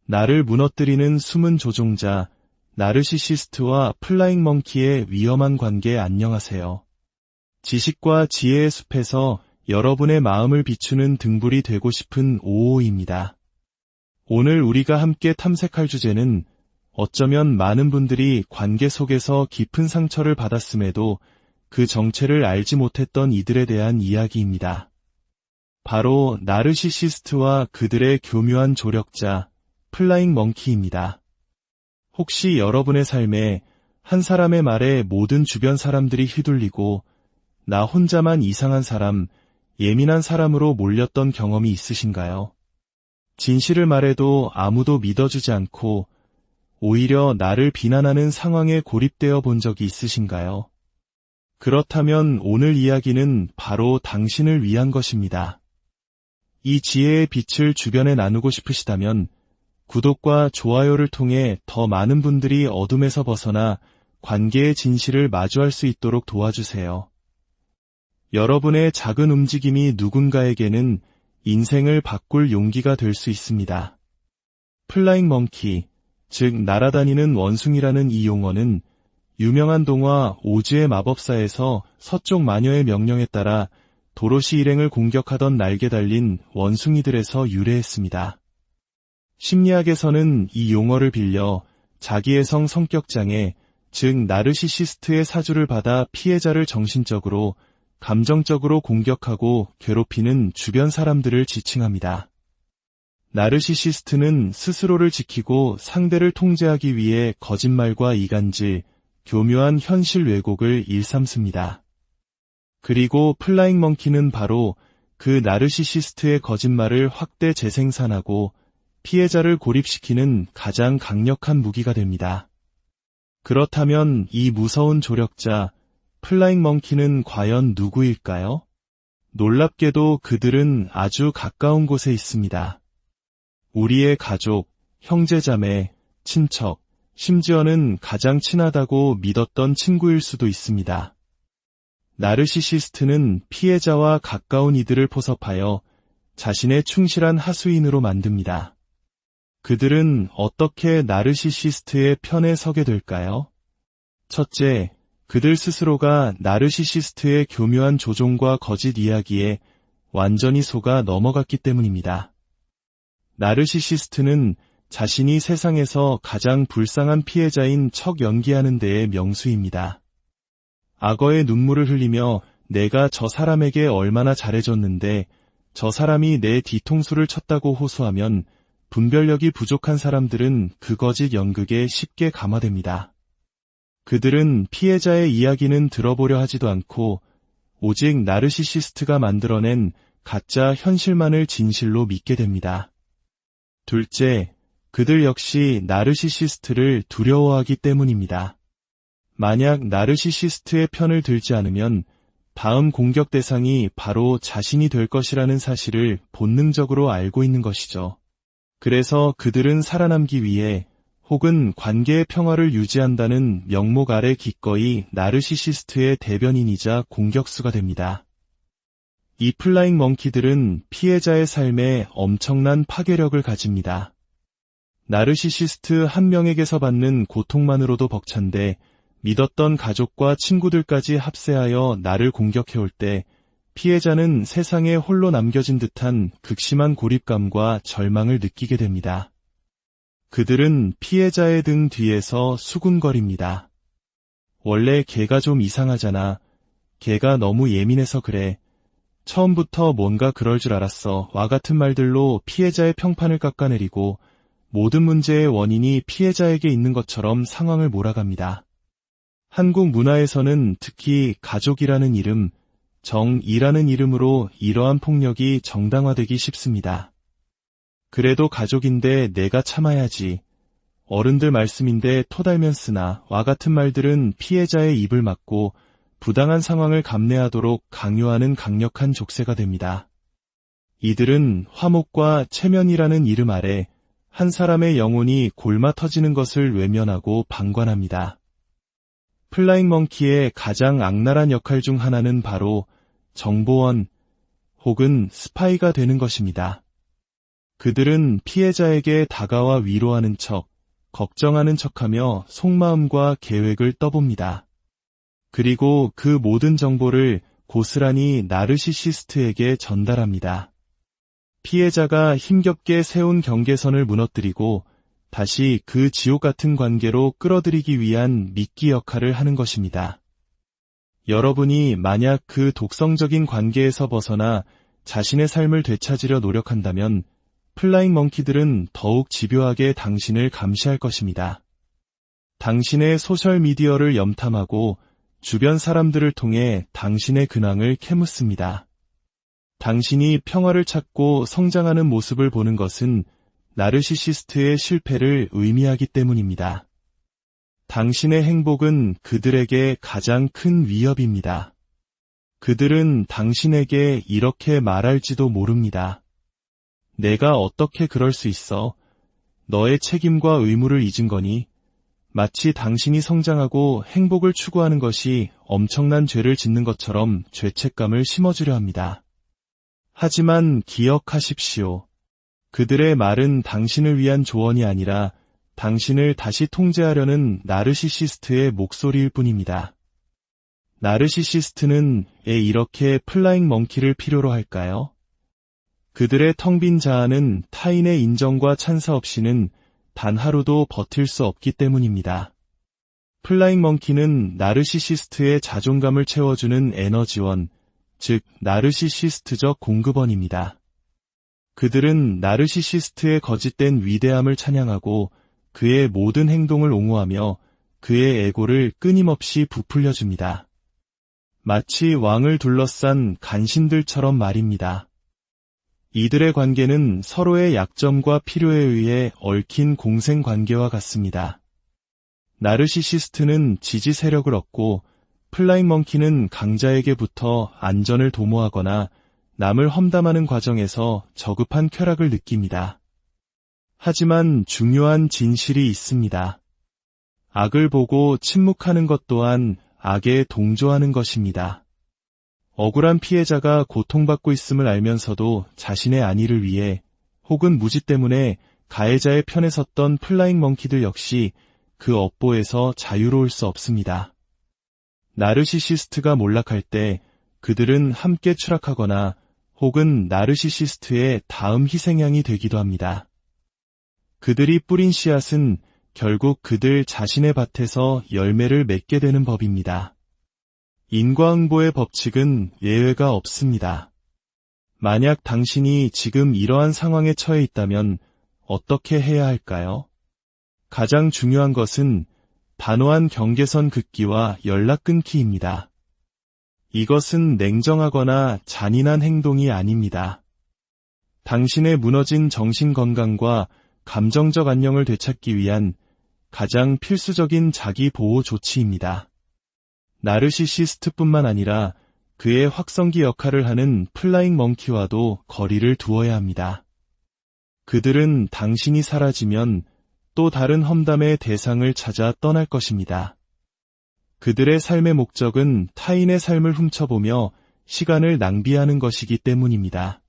나를 무너뜨리는 숨은 조종자, 나르시시스트와 플라잉 멍키의 위험한 관계. 안녕하세요. 지식과 지혜의 숲에서 여러분의 마음을 비추는 등불이 되고 싶은 오오입니다. 오늘 우리가 함께 탐색할 주제는 어쩌면 많은 분들이 관계 속에서 깊은 상처를 받았음에도 그 정체를 알지 못했던 이들에 대한 이야기입니다. 바로 나르시시스트와 그들의 교묘한 조력자, 플라잉 멍키입니다. 혹시 여러분의 삶에 한 사람의 말에 모든 주변 사람들이 휘둘리고 나 혼자만 이상한 사람, 예민한 사람으로 몰렸던 경험이 있으신가요? 진실을 말해도 아무도 믿어주지 않고 오히려 나를 비난하는 상황에 고립되어 본 적이 있으신가요? 그렇다면 오늘 이야기는 바로 당신을 위한 것입니다. 이 지혜의 빛을 주변에 나누고 싶으시다면 구독과 좋아요를 통해 더 많은 분들이 어둠에서 벗어나 관계의 진실을 마주할 수 있도록 도와주세요. 여러분의 작은 움직임이 누군가에게는 인생을 바꿀 용기가 될 수 있습니다. 플라잉 멍키, 즉 날아다니는 원숭이라는 이 용어는 유명한 동화 오즈의 마법사에서 서쪽 마녀의 명령에 따라 도로시 일행을 공격하던 날개 달린 원숭이들에서 유래했습니다. 심리학에서는 이 용어를 빌려 자기애성 성격장애, 즉 나르시시스트의 사주를 받아 피해자를 정신적으로, 감정적으로 공격하고 괴롭히는 주변 사람들을 지칭합니다. 나르시시스트는 스스로를 지키고 상대를 통제하기 위해 거짓말과 이간질, 교묘한 현실 왜곡을 일삼습니다. 그리고 플라잉 멍키는 바로 그 나르시시스트의 거짓말을 확대 재생산하고 피해자를 고립시키는 가장 강력한 무기가 됩니다. 그렇다면 이 무서운 조력자, 플라잉 멍키는 과연 누구일까요? 놀랍게도 그들은 아주 가까운 곳에 있습니다. 우리의 가족, 형제자매, 친척, 심지어는 가장 친하다고 믿었던 친구일 수도 있습니다. 나르시시스트는 피해자와 가까운 이들을 포섭하여 자신의 충실한 하수인으로 만듭니다. 그들은 어떻게 나르시시스트의 편에 서게 될까요? 첫째, 그들 스스로가 나르시시스트의 교묘한 조종과 거짓 이야기에 완전히 속아 넘어갔기 때문입니다. 나르시시스트는 자신이 세상에서 가장 불쌍한 피해자인 척 연기하는 데에 명수입니다. 악어의 눈물을 흘리며 내가 저 사람에게 얼마나 잘해줬는데 저 사람이 내 뒤통수를 쳤다고 호소하면 분별력이 부족한 사람들은 그 거짓 연극에 쉽게 감화됩니다. 그들은 피해자의 이야기는 들어보려 하지도 않고 오직 나르시시스트가 만들어낸 가짜 현실만을 진실로 믿게 됩니다. 둘째, 그들 역시 나르시시스트를 두려워하기 때문입니다. 만약 나르시시스트의 편을 들지 않으면 다음 공격 대상이 바로 자신이 될 것이라는 사실을 본능적으로 알고 있는 것이죠. 그래서 그들은 살아남기 위해 혹은 관계의 평화를 유지한다는 명목 아래 기꺼이 나르시시스트의 대변인이자 공격수가 됩니다. 이 플라잉 멍키들은 피해자의 삶에 엄청난 파괴력을 가집니다. 나르시시스트 한 명에게서 받는 고통만으로도 벅찬데 믿었던 가족과 친구들까지 합세하여 나를 공격해올 때 피해자는 세상에 홀로 남겨진 듯한 극심한 고립감과 절망을 느끼게 됩니다. 그들은 피해자의 등 뒤에서 수군거립니다. 원래 걔가 좀 이상하잖아. 걔가 너무 예민해서 그래. 처음부터 뭔가 그럴 줄 알았어. 와 같은 말들로 피해자의 평판을 깎아내리고 모든 문제의 원인이 피해자에게 있는 것처럼 상황을 몰아갑니다. 한국 문화에서는 특히 가족이라는 이름, 정이라는 이름으로 이러한 폭력이 정당화되기 쉽습니다. 그래도 가족인데 내가 참아야지. 어른들 말씀인데 토달면 쓰나 와 같은 말들은 피해자의 입을 막고 부당한 상황을 감내하도록 강요하는 강력한 족쇄가 됩니다. 이들은 화목과 체면이라는 이름 아래 한 사람의 영혼이 골마 터지는 것을 외면하고 방관합니다. 플라잉 멍키의 가장 악랄한 역할 중 하나는 바로 정보원 혹은 스파이가 되는 것입니다. 그들은 피해자에게 다가와 위로하는 척, 걱정하는 척하며 속마음과 계획을 떠봅니다. 그리고 그 모든 정보를 고스란히 나르시시스트에게 전달합니다. 피해자가 힘겹게 세운 경계선을 무너뜨리고 다시 그 지옥 같은 관계로 끌어들이기 위한 미끼 역할을 하는 것입니다. 여러분이 만약 그 독성적인 관계에서 벗어나 자신의 삶을 되찾으려 노력한다면 플라잉 멍키들은 더욱 집요하게 당신을 감시할 것입니다. 당신의 소셜미디어를 염탐하고 주변 사람들을 통해 당신의 근황을 캐묻습니다. 당신이 평화를 찾고 성장하는 모습을 보는 것은 나르시시스트의 실패를 의미하기 때문입니다. 당신의 행복은 그들에게 가장 큰 위협입니다. 그들은 당신에게 이렇게 말할지도 모릅니다. 내가 어떻게 그럴 수 있어? 너의 책임과 의무를 잊은 거니? 마치 당신이 성장하고 행복을 추구하는 것이 엄청난 죄를 짓는 것처럼 죄책감을 심어주려 합니다. 하지만 기억하십시오. 그들의 말은 당신을 위한 조언이 아니라 당신을 다시 통제하려는 나르시시스트의 목소리일 뿐입니다. 나르시시스트는 왜 이렇게 플라잉 멍키를 필요로 할까요? 그들의 텅 빈 자아는 타인의 인정과 찬사 없이는 단 하루도 버틸 수 없기 때문입니다. 플라잉 멍키는 나르시시스트의 자존감을 채워주는 에너지원, 즉 나르시시스트적 공급원입니다. 그들은 나르시시스트의 거짓된 위대함을 찬양하고 그의 모든 행동을 옹호하며 그의 에고를 끊임없이 부풀려줍니다. 마치 왕을 둘러싼 간신들처럼 말입니다. 이들의 관계는 서로의 약점과 필요에 의해 얽힌 공생관계와 같습니다. 나르시시스트는 지지 세력을 얻고 플라잉 멍키는 강자에게부터 안전을 도모하거나 남을 험담하는 과정에서 저급한 쾌락을 느낍니다. 하지만 중요한 진실이 있습니다. 악을 보고 침묵하는 것 또한 악에 동조하는 것입니다. 억울한 피해자가 고통받고 있음을 알면서도 자신의 안위를 위해 혹은 무지 때문에 가해자의 편에 섰던 플라잉 멍키들 역시 그 업보에서 자유로울 수 없습니다. 나르시시스트가 몰락할 때 그들은 함께 추락하거나 혹은 나르시시스트의 다음 희생양이 되기도 합니다. 그들이 뿌린 씨앗은 결국 그들 자신의 밭에서 열매를 맺게 되는 법입니다. 인과응보의 법칙은 예외가 없습니다. 만약 당신이 지금 이러한 상황에 처해 있다면 어떻게 해야 할까요? 가장 중요한 것은 단호한 경계선 긋기와 연락 끊기입니다. 이것은 냉정하거나 잔인한 행동이 아닙니다. 당신의 무너진 정신 건강과 감정적 안녕을 되찾기 위한 가장 필수적인 자기 보호 조치입니다. 나르시시스트뿐만 아니라 그의 확성기 역할을 하는 플라잉 멍키와도 거리를 두어야 합니다. 그들은 당신이 사라지면 또 다른 험담의 대상을 찾아 떠날 것입니다. 그들의 삶의 목적은 타인의 삶을 훔쳐보며 시간을 낭비하는 것이기 때문입니다.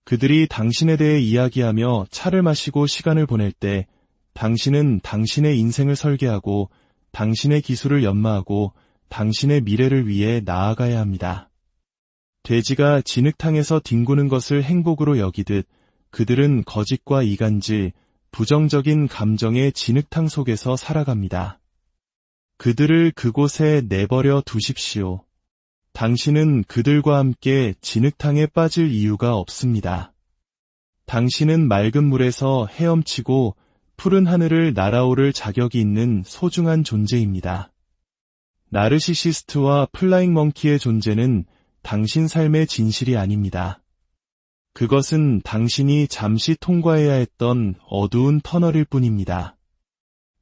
그들이 당신에 대해 이야기하며 차를 마시고 시간을 보낼 때 당신은 당신의 인생을 설계하고 당신의 기술을 연마하고 당신의 미래를 위해 나아가야 합니다. 돼지가 진흙탕에서 뒹구는 것을 행복으로 여기듯 그들은 거짓과 이간질, 부정적인 감정의 진흙탕 속에서 살아갑니다. 그들을 그곳에 내버려 두십시오. 당신은 그들과 함께 진흙탕에 빠질 이유가 없습니다. 당신은 맑은 물에서 헤엄치고 푸른 하늘을 날아오를 자격이 있는 소중한 존재입니다. 나르시시스트와 플라잉 멍키의 존재는 당신 삶의 진실이 아닙니다. 그것은 당신이 잠시 통과해야 했던 어두운 터널일 뿐입니다.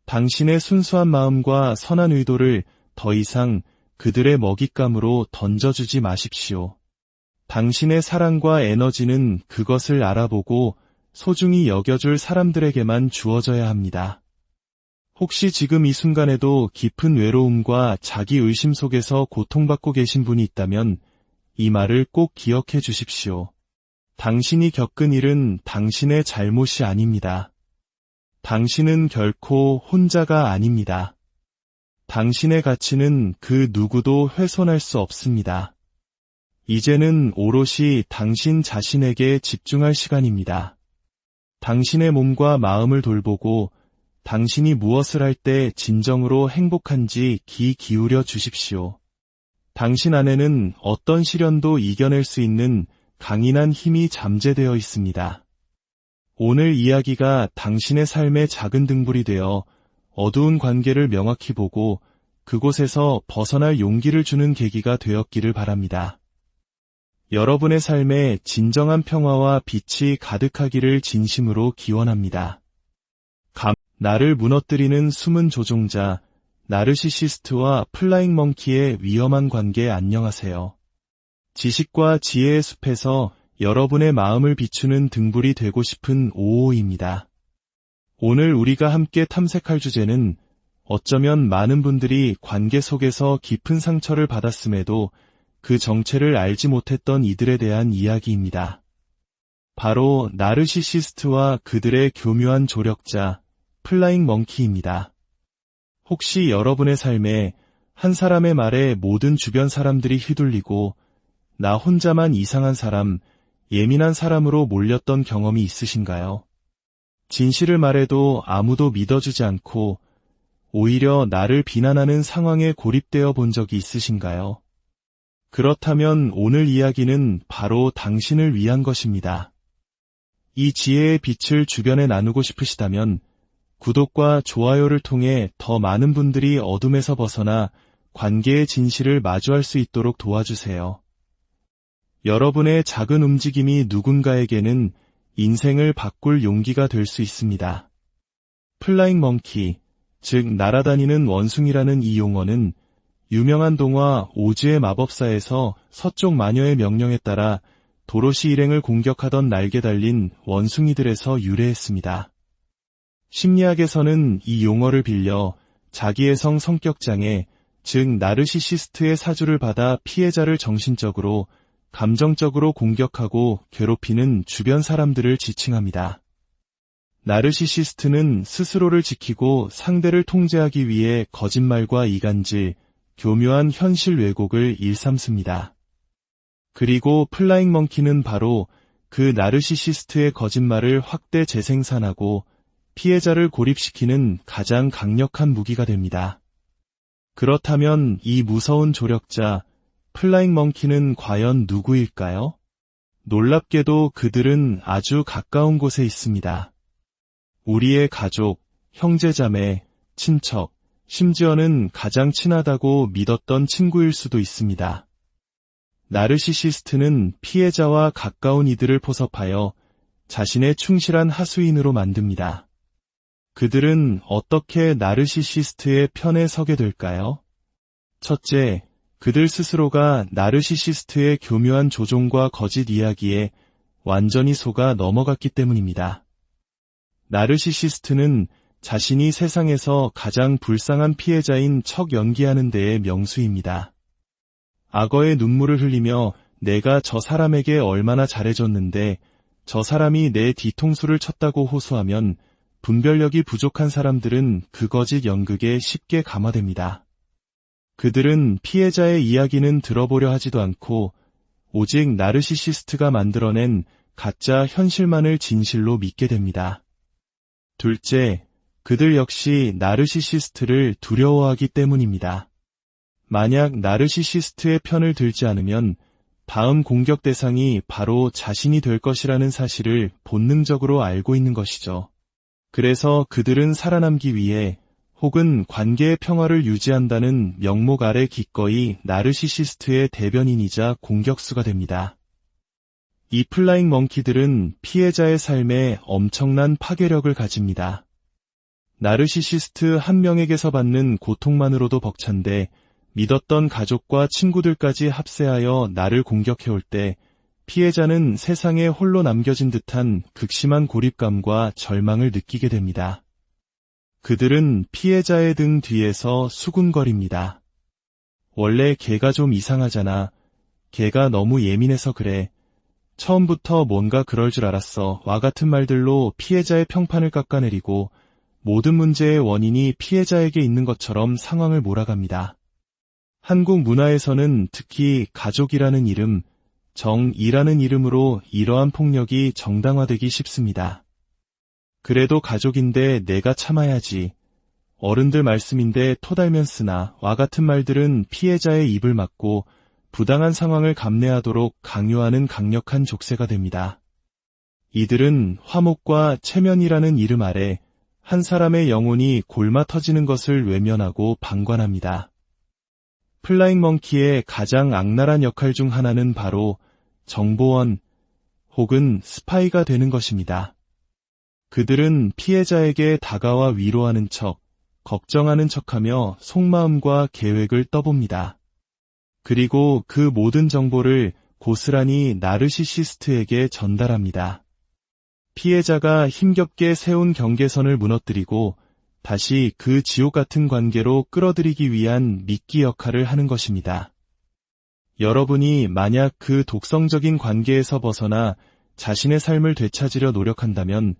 당신의 순수한 마음과 선한 의도를 더 이상 그들의 먹잇감으로 던져주지 마십시오. 당신의 사랑과 에너지는 그것을 알아보고 소중히 여겨줄 사람들에게만 주어져야 합니다. 혹시 지금 이 순간에도 깊은 외로움과 자기 의심 속에서 고통받고 계신 분이 있다면 이 말을 꼭 기억해 주십시오. 당신이 겪은 일은 당신의 잘못이 아닙니다. 당신은 결코 혼자가 아닙니다. 당신의 가치는 그 누구도 훼손할 수 없습니다. 이제는 오롯이 당신 자신에게 집중할 시간입니다. 당신의 몸과 마음을 돌보고 당신이 무엇을 할 때 진정으로 행복한지 귀 기울여 주십시오. 당신 안에는 어떤 시련도 이겨낼 수 있는 강인한 힘이 잠재되어 있습니다. 오늘 이야기가 당신의 삶의 작은 등불이 되어 어두운 관계를 명확히 보고 그곳에서 벗어날 용기를 주는 계기가 되었기를 바랍니다. 여러분의 삶에 진정한 평화와 빛이 가득하기를 진심으로 기원합니다. 나를 무너뜨리는 숨은 조종자, 나르시시스트와 플라잉 멍키의 위험한 관계. 안녕하세요. 지식과 지혜의 숲에서 여러분의 마음을 비추는 등불이 되고 싶은 오오입니다. 오늘 우리가 함께 탐색할 주제는 어쩌면 많은 분들이 관계 속에서 깊은 상처를 받았음에도 그 정체를 알지 못했던 이들에 대한 이야기입니다. 바로 나르시시스트와 그들의 교묘한 조력자, 플라잉 멍키입니다. 혹시 여러분의 삶에 한 사람의 말에 모든 주변 사람들이 휘둘리고 나 혼자만 이상한 사람, 예민한 사람으로 몰렸던 경험이 있으신가요? 진실을 말해도 아무도 믿어주지 않고 오히려 나를 비난하는 상황에 고립되어 본 적이 있으신가요? 그렇다면 오늘 이야기는 바로 당신을 위한 것입니다. 이 지혜의 빛을 주변에 나누고 싶으시다면 구독과 좋아요를 통해 더 많은 분들이 어둠에서 벗어나 관계의 진실을 마주할 수 있도록 도와주세요. 여러분의 작은 움직임이 누군가에게는 인생을 바꿀 용기가 될 수 있습니다. 플라잉 멍키, 즉 날아다니는 원숭이라는 이 용어는 유명한 동화 오즈의 마법사에서 서쪽 마녀의 명령에 따라 도로시 일행을 공격하던 날개 달린 원숭이들에서 유래했습니다. 심리학에서는 이 용어를 빌려 자기애성 성격장애, 즉 나르시시스트의 사주를 받아 피해자를 정신적으로, 감정적으로 공격하고 괴롭히는 주변 사람들을 지칭합니다. 나르시시스트는 스스로를 지키고 상대를 통제하기 위해 거짓말과 이간질, 교묘한 현실 왜곡을 일삼습니다. 그리고 플라잉 멍키는 바로 그 나르시시스트의 거짓말을 확대 재생산하고 피해자를 고립시키는 가장 강력한 무기가 됩니다. 그렇다면 이 무서운 조력자, 플라잉 멍키는 과연 누구일까요? 놀랍게도 그들은 아주 가까운 곳에 있습니다. 우리의 가족, 형제자매, 친척, 심지어는 가장 친하다고 믿었던 친구일 수도 있습니다. 나르시시스트는 피해자와 가까운 이들을 포섭하여 자신의 충실한 하수인으로 만듭니다. 그들은 어떻게 나르시시스트의 편에 서게 될까요? 첫째, 그들 스스로가 나르시시스트의 교묘한 조종과 거짓 이야기에 완전히 속아 넘어갔기 때문입니다. 나르시시스트는 자신이 세상에서 가장 불쌍한 피해자인 척 연기하는 데에 명수입니다. 악어의 눈물을 흘리며 내가 저 사람에게 얼마나 잘해줬는데 저 사람이 내 뒤통수를 쳤다고 호소하면 분별력이 부족한 사람들은 그 거짓 연극에 쉽게 감화됩니다. 그들은 피해자의 이야기는 들어보려 하지도 않고 오직 나르시시스트가 만들어낸 가짜 현실만을 진실로 믿게 됩니다. 둘째, 그들 역시 나르시시스트를 두려워하기 때문입니다. 만약 나르시시스트의 편을 들지 않으면 다음 공격 대상이 바로 자신이 될 것이라는 사실을 본능적으로 알고 있는 것이죠. 그래서 그들은 살아남기 위해 혹은 관계의 평화를 유지한다는 명목 아래 기꺼이 나르시시스트의 대변인이자 공격수가 됩니다. 이 플라잉 멍키들은 피해자의 삶에 엄청난 파괴력을 가집니다. 나르시시스트 한 명에게서 받는 고통만으로도 벅찬데 믿었던 가족과 친구들까지 합세하여 나를 공격해올 때 피해자는 세상에 홀로 남겨진 듯한 극심한 고립감과 절망을 느끼게 됩니다. 그들은 피해자의 등 뒤에서 수군거립니다. 원래 걔가 좀 이상하잖아. 걔가 너무 예민해서 그래. 처음부터 뭔가 그럴 줄 알았어. 와 같은 말들로 피해자의 평판을 깎아내리고 모든 문제의 원인이 피해자에게 있는 것처럼 상황을 몰아갑니다. 한국 문화에서는 특히 가족이라는 이름, 정이라는 이름으로 이러한 폭력이 정당화되기 쉽습니다. 그래도 가족인데 내가 참아야지. 어른들 말씀인데 토달면 쓰나 와 같은 말들은 피해자의 입을 막고 부당한 상황을 감내하도록 강요하는 강력한 족쇄가 됩니다. 이들은 화목과 체면이라는 이름 아래 한 사람의 영혼이 골마 터지는 것을 외면하고 방관합니다. 플라잉 멍키의 가장 악랄한 역할 중 하나는 바로 정보원 혹은 스파이가 되는 것입니다. 그들은 피해자에게 다가와 위로하는 척, 걱정하는 척하며 속마음과 계획을 떠봅니다. 그리고 그 모든 정보를 고스란히 나르시시스트에게 전달합니다. 피해자가 힘겹게 세운 경계선을 무너뜨리고 다시 그 지옥 같은 관계로 끌어들이기 위한 미끼 역할을 하는 것입니다. 여러분이 만약 그 독성적인 관계에서 벗어나 자신의 삶을 되찾으려 노력한다면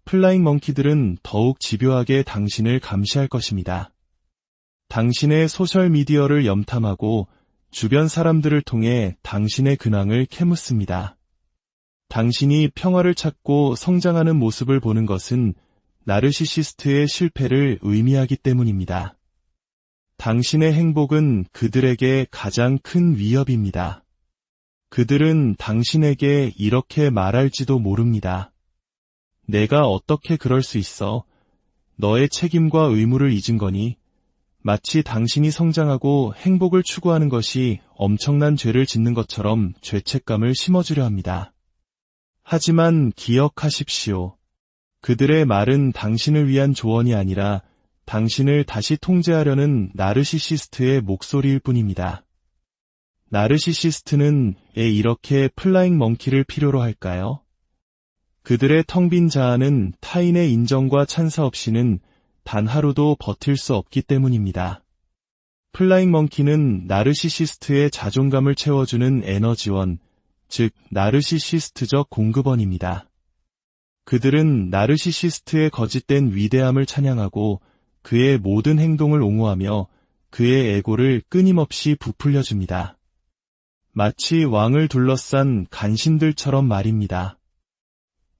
플라잉 멍키들은 더욱 집요하게 당신을 감시할 것입니다. 당신의 소셜미디어를 염탐하고 주변 사람들을 통해 당신의 근황을 캐묻습니다. 당신이 평화를 찾고 성장하는 모습을 보는 것은 나르시시스트의 실패를 의미하기 때문입니다. 당신의 행복은 그들에게 가장 큰 위협입니다. 그들은 당신에게 이렇게 말할지도 모릅니다. 내가 어떻게 그럴 수 있어? 너의 책임과 의무를 잊은 거니? 마치 당신이 성장하고 행복을 추구하는 것이 엄청난 죄를 짓는 것처럼 죄책감을 심어주려 합니다. 하지만 기억하십시오. 그들의 말은 당신을 위한 조언이 아니라 당신을 다시 통제하려는 나르시시스트의 목소리일 뿐입니다. 나르시시스트는 왜 이렇게 플라잉 멍키를 필요로 할까요? 그들의 텅 빈 자아는 타인의 인정과 찬사 없이는 단 하루도 버틸 수 없기 때문입니다. 플라잉 멍키는 나르시시스트의 자존감을 채워주는 에너지원, 즉 나르시시스트적 공급원입니다. 그들은 나르시시스트의 거짓된 위대함을 찬양하고 그의 모든 행동을 옹호하며 그의 에고를 끊임없이 부풀려줍니다. 마치 왕을 둘러싼 간신들처럼 말입니다.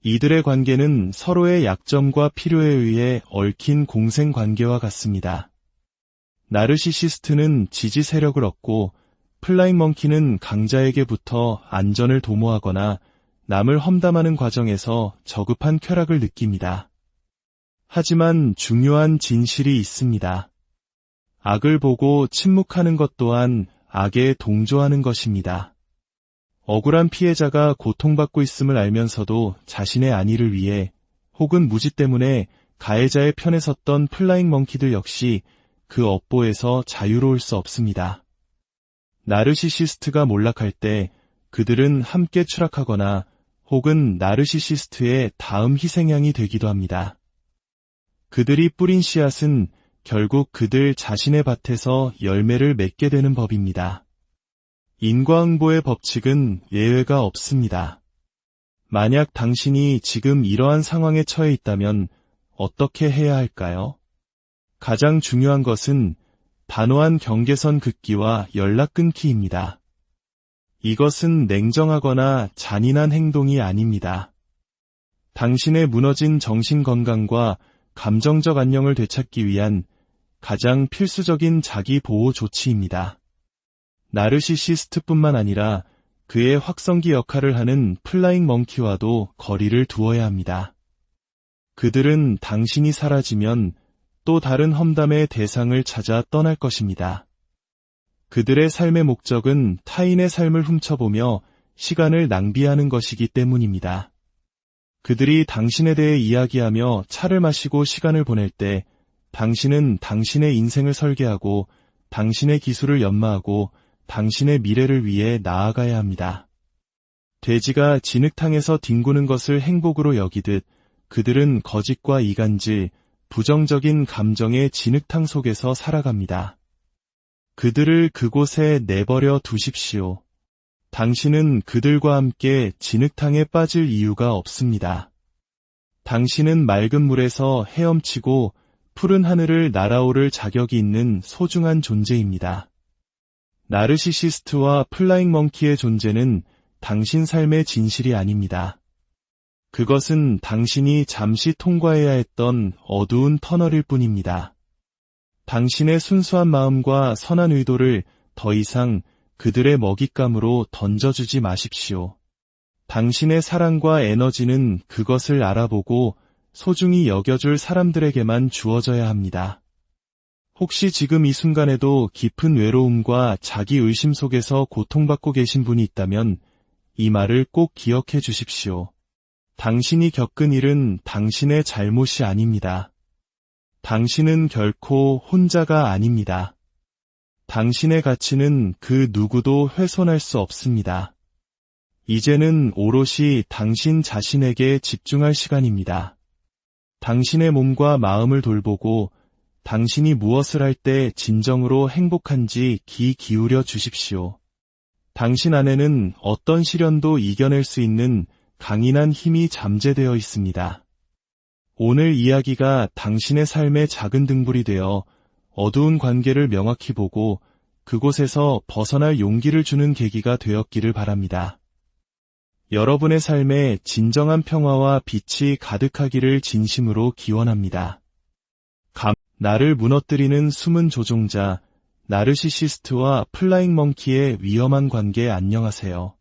이들의 관계는 서로의 약점과 필요에 의해 얽힌 공생관계와 같습니다. 나르시시스트는 지지 세력을 얻고 플라잉 멍키는 강자에게부터 안전을 도모하거나 남을 험담하는 과정에서 저급한 쾌락을 느낍니다. 하지만 중요한 진실이 있습니다. 악을 보고 침묵하는 것 또한 악에 동조하는 것입니다. 억울한 피해자가 고통받고 있음을 알면서도 자신의 안위를 위해 혹은 무지 때문에 가해자의 편에 섰던 플라잉 멍키들 역시 그 업보에서 자유로울 수 없습니다. 나르시시스트가 몰락할 때 그들은 함께 추락하거나 혹은 나르시시스트의 다음 희생양이 되기도 합니다. 그들이 뿌린 씨앗은 결국 그들 자신의 밭에서 열매를 맺게 되는 법입니다. 인과응보의 법칙은 예외가 없습니다. 만약 당신이 지금 이러한 상황에 처해 있다면 어떻게 해야 할까요? 가장 중요한 것은 단호한 경계선 긋기와 연락 끊기입니다. 이것은 냉정하거나 잔인한 행동이 아닙니다. 당신의 무너진 정신 건강과 감정적 안녕을 되찾기 위한 가장 필수적인 자기 보호 조치입니다. 나르시시스트뿐만 아니라 그의 확성기 역할을 하는 플라잉 멍키와도 거리를 두어야 합니다. 그들은 당신이 사라지면 또 다른 험담의 대상을 찾아 떠날 것입니다. 그들의 삶의 목적은 타인의 삶을 훔쳐보며 시간을 낭비하는 것이기 때문입니다. 그들이 당신에 대해 이야기하며 차를 마시고 시간을 보낼 때 당신은 당신의 인생을 설계하고 당신의 기술을 연마하고 당신의 미래를 위해 나아가야 합니다. 돼지가 진흙탕에서 뒹구는 것을 행복으로 여기듯 그들은 거짓과 이간질, 부정적인 감정의 진흙탕 속에서 살아갑니다. 그들을 그곳에 내버려 두십시오. 당신은 그들과 함께 진흙탕에 빠질 이유가 없습니다. 당신은 맑은 물에서 헤엄치고 푸른 하늘을 날아오를 자격이 있는 소중한 존재입니다. 나르시시스트와 플라잉 멍키의 존재는 당신 삶의 진실이 아닙니다. 그것은 당신이 잠시 통과해야 했던 어두운 터널일 뿐입니다. 당신의 순수한 마음과 선한 의도를 더 이상 그들의 먹잇감으로 던져주지 마십시오. 당신의 사랑과 에너지는 그것을 알아보고 소중히 여겨줄 사람들에게만 주어져야 합니다. 혹시 지금 이 순간에도 깊은 외로움과 자기 의심 속에서 고통받고 계신 분이 있다면 이 말을 꼭 기억해 주십시오. 당신이 겪은 일은 당신의 잘못이 아닙니다. 당신은 결코 혼자가 아닙니다. 당신의 가치는 그 누구도 훼손할 수 없습니다. 이제는 오롯이 당신 자신에게 집중할 시간입니다. 당신의 몸과 마음을 돌보고 당신이 무엇을 할 때 진정으로 행복한지 귀 기울여 주십시오. 당신 안에는 어떤 시련도 이겨낼 수 있는 강인한 힘이 잠재되어 있습니다. 오늘 이야기가 당신의 삶의 작은 등불이 되어 어두운 관계를 명확히 보고 그곳에서 벗어날 용기를 주는 계기가 되었기를 바랍니다. 여러분의 삶에 진정한 평화와 빛이 가득하기를 진심으로 기원합니다. 나를 무너뜨리는 숨은 조종자, 나르시시스트와 플라잉 멍키의 위험한 관계 안녕하세요.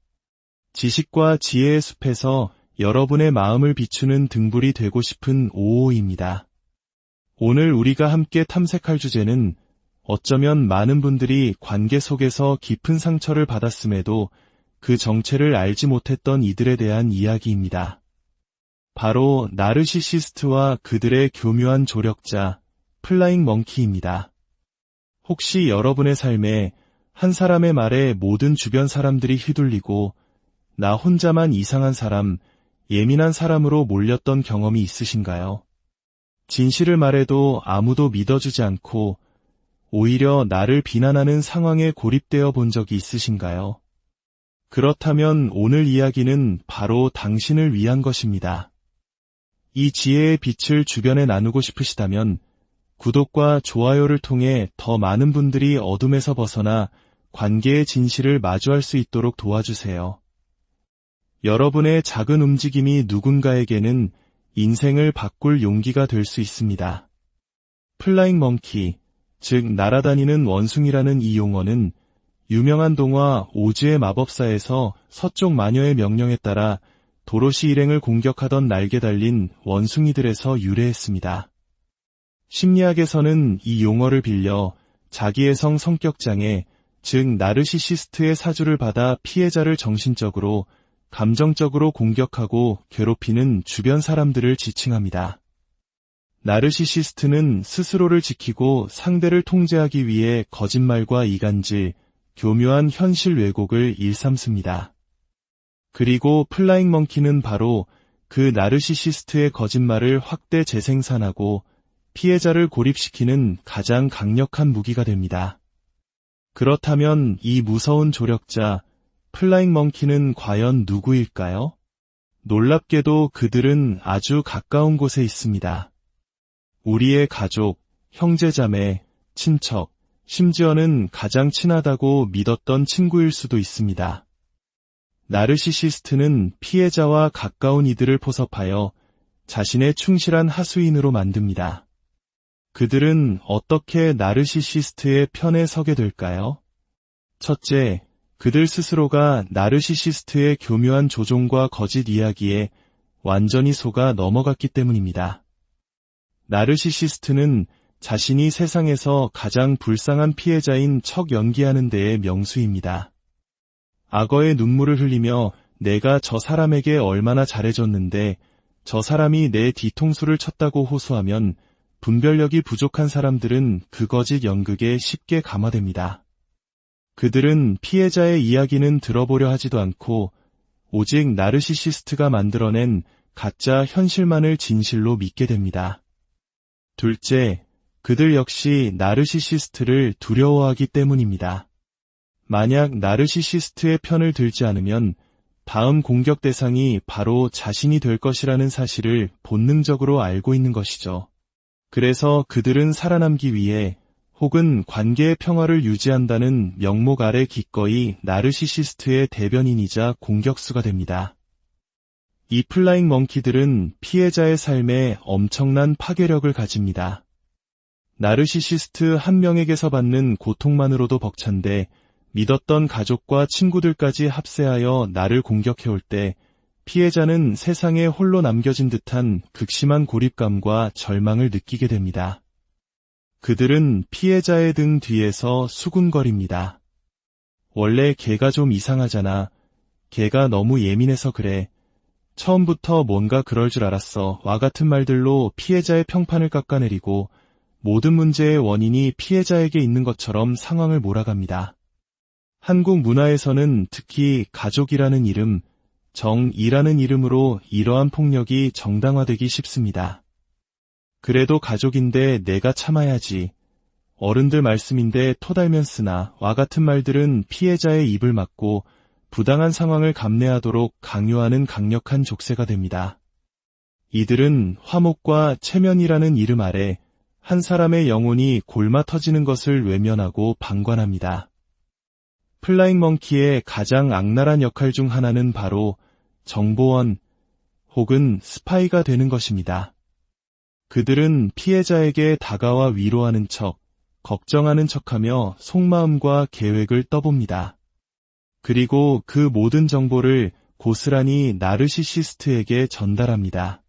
지식과 지혜의 숲에서 여러분의 마음을 비추는 등불이 되고 싶은 오오입니다. 오늘 우리가 함께 탐색할 주제는 어쩌면 많은 분들이 관계 속에서 깊은 상처를 받았음에도 그 정체를 알지 못했던 이들에 대한 이야기입니다. 바로 나르시시스트와 그들의 교묘한 조력자, 플라잉 멍키입니다. 혹시 여러분의 삶에 한 사람의 말에 모든 주변 사람들이 휘둘리고 나 혼자만 이상한 사람, 예민한 사람으로 몰렸던 경험이 있으신가요? 진실을 말해도 아무도 믿어주지 않고 오히려 나를 비난하는 상황에 고립되어 본 적이 있으신가요? 그렇다면 오늘 이야기는 바로 당신을 위한 것입니다. 이 지혜의 빛을 주변에 나누고 싶으시다면 구독과 좋아요를 통해 더 많은 분들이 어둠에서 벗어나 관계의 진실을 마주할 수 있도록 도와주세요. 여러분의 작은 움직임이 누군가에게는 인생을 바꿀 용기가 될 수 있습니다. 플라잉 멍키, 즉 날아다니는 원숭이라는 이 용어는 유명한 동화 오즈의 마법사에서 서쪽 마녀의 명령에 따라 도로시 일행을 공격하던 날개 달린 원숭이들에서 유래했습니다. 심리학에서는 이 용어를 빌려 자기애성 성격장애, 즉 나르시시스트의 사주를 받아 피해자를 정신적으로, 감정적으로 공격하고 괴롭히는 주변 사람들을 지칭합니다. 나르시시스트는 스스로를 지키고 상대를 통제하기 위해 거짓말과 이간질, 교묘한 현실 왜곡을 일삼습니다. 그리고 플라잉 멍키는 바로 그 나르시시스트의 거짓말을 확대 재생산하고 피해자를 고립시키는 가장 강력한 무기가 됩니다. 그렇다면 이 무서운 조력자, 플라잉 멍키는 과연 누구일까요? 놀랍게도 그들은 아주 가까운 곳에 있습니다. 우리의 가족, 형제자매, 친척, 심지어는 가장 친하다고 믿었던 친구일 수도 있습니다. 나르시시스트는 피해자와 가까운 이들을 포섭하여 자신의 충실한 하수인으로 만듭니다. 그들은 어떻게 나르시시스트의 편에 서게 될까요? 첫째, 그들 스스로가 나르시시스트의 교묘한 조종과 거짓 이야기에 완전히 속아 넘어갔기 때문입니다. 나르시시스트는 자신이 세상에서 가장 불쌍한 피해자인 척 연기하는 데에 명수입니다. 악어의 눈물을 흘리며 내가 저 사람에게 얼마나 잘해줬는데 저 사람이 내 뒤통수를 쳤다고 호소하면 분별력이 부족한 사람들은 그 거짓 연극에 쉽게 감화됩니다. 그들은 피해자의 이야기는 들어보려 하지도 않고 오직 나르시시스트가 만들어낸 가짜 현실만을 진실로 믿게 됩니다. 둘째, 그들 역시 나르시시스트를 두려워하기 때문입니다. 만약 나르시시스트의 편을 들지 않으면 다음 공격 대상이 바로 자신이 될 것이라는 사실을 본능적으로 알고 있는 것이죠. 그래서 그들은 살아남기 위해 혹은 관계의 평화를 유지한다는 명목 아래 기꺼이 나르시시스트의 대변인이자 공격수가 됩니다. 이 플라잉 멍키들은 피해자의 삶에 엄청난 파괴력을 가집니다. 나르시시스트 한 명에게서 받는 고통만으로도 벅찬데 믿었던 가족과 친구들까지 합세하여 나를 공격해올 때 피해자는 세상에 홀로 남겨진 듯한 극심한 고립감과 절망을 느끼게 됩니다. 그들은 피해자의 등 뒤에서 수군거립니다. 원래 걔가 좀 이상하잖아. 걔가 너무 예민해서 그래. 처음부터 뭔가 그럴 줄 알았어. 와 같은 말들로 피해자의 평판을 깎아내리고 모든 문제의 원인이 피해자에게 있는 것처럼 상황을 몰아갑니다. 한국 문화에서는 특히 가족이라는 이름, 정이라는 이름으로 이러한 폭력이 정당화되기 쉽습니다. 그래도 가족인데 내가 참아야지. 어른들 말씀인데 토달면 쓰나. 와 같은 말들은 피해자의 입을 막고 부당한 상황을 감내하도록 강요하는 강력한 족쇄가 됩니다. 이들은 화목과 체면이라는 이름 아래 한 사람의 영혼이 골마 터지는 것을 외면하고 방관합니다. 플라잉 멍키의 가장 악랄한 역할 중 하나는 바로 정보원 혹은 스파이가 되는 것입니다. 그들은 피해자에게 다가와 위로하는 척, 걱정하는 척하며 속마음과 계획을 떠봅니다. 그리고 그 모든 정보를 고스란히 나르시시스트에게 전달합니다.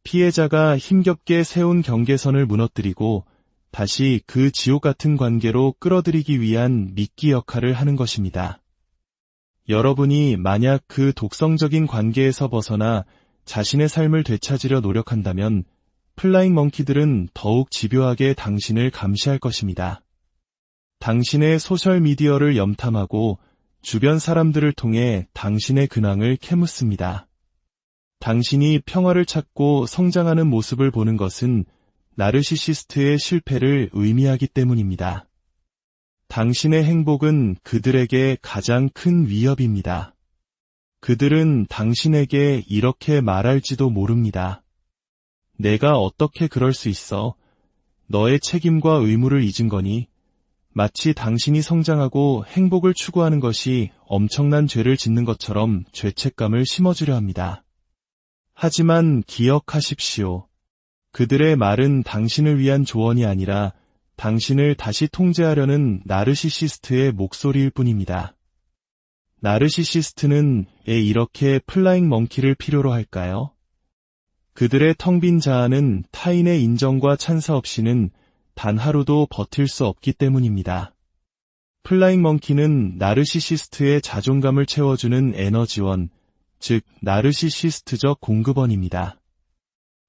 피해자가 힘겹게 세운 경계선을 무너뜨리고 다시 그 지옥 같은 관계로 끌어들이기 위한 미끼 역할을 하는 것입니다. 여러분이 만약 그 독성적인 관계에서 벗어나 자신의 삶을 되찾으려 노력한다면 플라잉 멍키들은 더욱 집요하게 당신을 감시할 것입니다. 당신의 소셜미디어를 염탐하고 주변 사람들을 통해 당신의 근황을 캐묻습니다. 당신이 평화를 찾고 성장하는 모습을 보는 것은 나르시시스트의 실패를 의미하기 때문입니다. 당신의 행복은 그들에게 가장 큰 위협입니다. 그들은 당신에게 이렇게 말할지도 모릅니다. 내가 어떻게 그럴 수 있어? 너의 책임과 의무를 잊은 거니? 마치 당신이 성장하고 행복을 추구하는 것이 엄청난 죄를 짓는 것처럼 죄책감을 심어주려 합니다. 하지만 기억하십시오. 그들의 말은 당신을 위한 조언이 아니라 당신을 다시 통제하려는 나르시시스트의 목소리일 뿐입니다. 나르시시스트는 왜 이렇게 플라잉 멍키를 필요로 할까요? 그들의 텅 빈 자아는 타인의 인정과 찬사 없이는 단 하루도 버틸 수 없기 때문입니다. 플라잉 멍키는 나르시시스트의 자존감을 채워주는 에너지원, 즉 나르시시스트적 공급원입니다.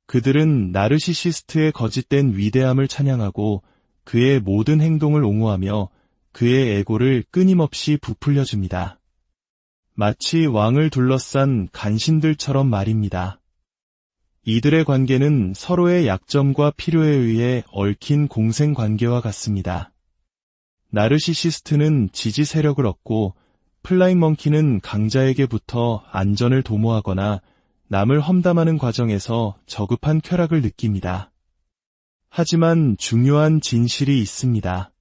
그들은 나르시시스트의 거짓된 위대함을 찬양하고 그의 모든 행동을 옹호하며 그의 에고를 끊임없이 부풀려줍니다. 마치 왕을 둘러싼 간신들처럼 말입니다. 이들의 관계는 서로의 약점과 필요에 의해 얽힌 공생관계와 같습니다. 나르시시스트는 지지 세력을 얻고 플라잉 멍키는 강자에게부터 안전을 도모하거나 남을 험담하는 과정에서 저급한 쾌락을 느낍니다. 하지만 중요한 진실이 있습니다.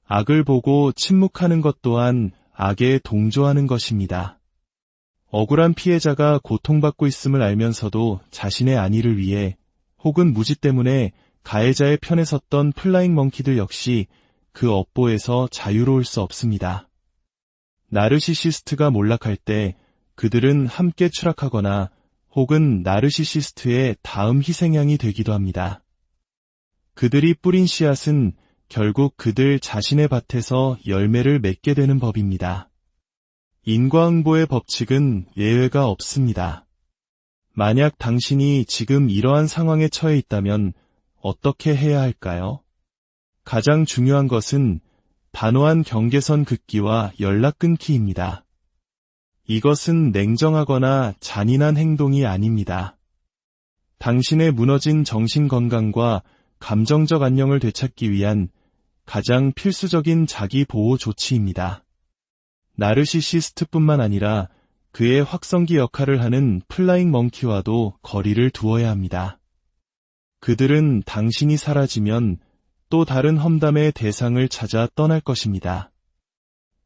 악을 보고 침묵하는 것 또한 악에 동조하는 것입니다. 억울한 피해자가 고통받고 있음을 알면서도 자신의 안위를 위해 혹은 무지 때문에 가해자의 편에 섰던 플라잉 멍키들 역시 그 업보에서 자유로울 수 없습니다. 나르시시스트가 몰락할 때 그들은 함께 추락하거나 혹은 나르시시스트의 다음 희생양이 되기도 합니다. 그들이 뿌린 씨앗은 결국 그들 자신의 밭에서 열매를 맺게 되는 법입니다. 인과응보의 법칙은 예외가 없습니다. 만약 당신이 지금 이러한 상황에 처해 있다면 어떻게 해야 할까요? 가장 중요한 것은 단호한 경계선 긋기와 연락 끊기입니다. 이것은 냉정하거나 잔인한 행동이 아닙니다. 당신의 무너진 정신 건강과 감정적 안녕을 되찾기 위한 가장 필수적인 자기 보호 조치입니다. 나르시시스트뿐만 아니라 그의 확성기 역할을 하는 플라잉 멍키와도 거리를 두어야 합니다. 그들은 당신이 사라지면 또 다른 험담의 대상을 찾아 떠날 것입니다.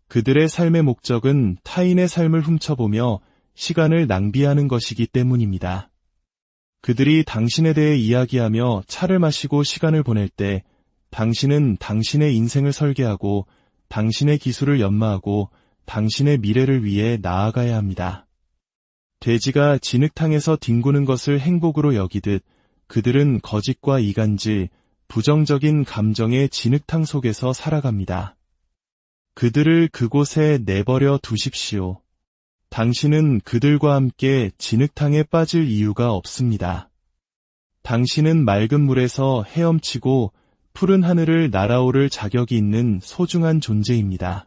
그들의 삶의 목적은 타인의 삶을 훔쳐보며 시간을 낭비하는 것이기 때문입니다. 그들이 당신에 대해 이야기하며 차를 마시고 시간을 보낼 때 당신은 당신의 인생을 설계하고 당신의 기술을 연마하고 당신의 미래를 위해 나아가야 합니다. 돼지가 진흙탕에서 뒹구는 것을 행복으로 여기듯 그들은 거짓과 이간질, 부정적인 감정의 진흙탕 속에서 살아갑니다. 그들을 그곳에 내버려 두십시오. 당신은 그들과 함께 진흙탕에 빠질 이유가 없습니다. 당신은 맑은 물에서 헤엄치고 푸른 하늘을 날아오를 자격이 있는 소중한 존재입니다.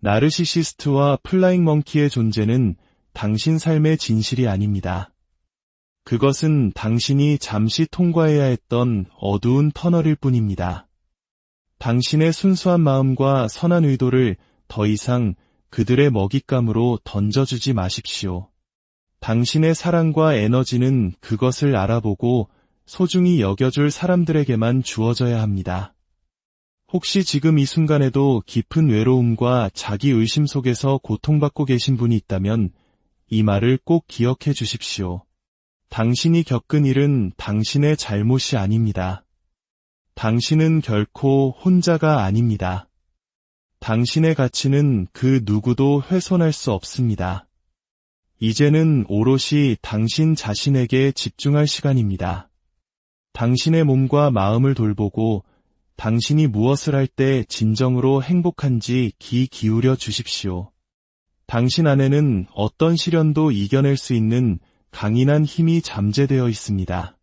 나르시시스트와 플라잉 멍키의 존재는 당신 삶의 진실이 아닙니다. 그것은 당신이 잠시 통과해야 했던 어두운 터널일 뿐입니다. 당신의 순수한 마음과 선한 의도를 더 이상 그들의 먹잇감으로 던져주지 마십시오. 당신의 사랑과 에너지는 그것을 알아보고 소중히 여겨줄 사람들에게만 주어져야 합니다. 혹시 지금 이 순간에도 깊은 외로움과 자기 의심 속에서 고통받고 계신 분이 있다면 이 말을 꼭 기억해 주십시오. 당신이 겪은 일은 당신의 잘못이 아닙니다. 당신은 결코 혼자가 아닙니다. 당신의 가치는 그 누구도 훼손할 수 없습니다. 이제는 오롯이 당신 자신에게 집중할 시간입니다. 당신의 몸과 마음을 돌보고 당신이 무엇을 할 때 진정으로 행복한지 귀 기울여 주십시오. 당신 안에는 어떤 시련도 이겨낼 수 있는 강인한 힘이 잠재되어 있습니다.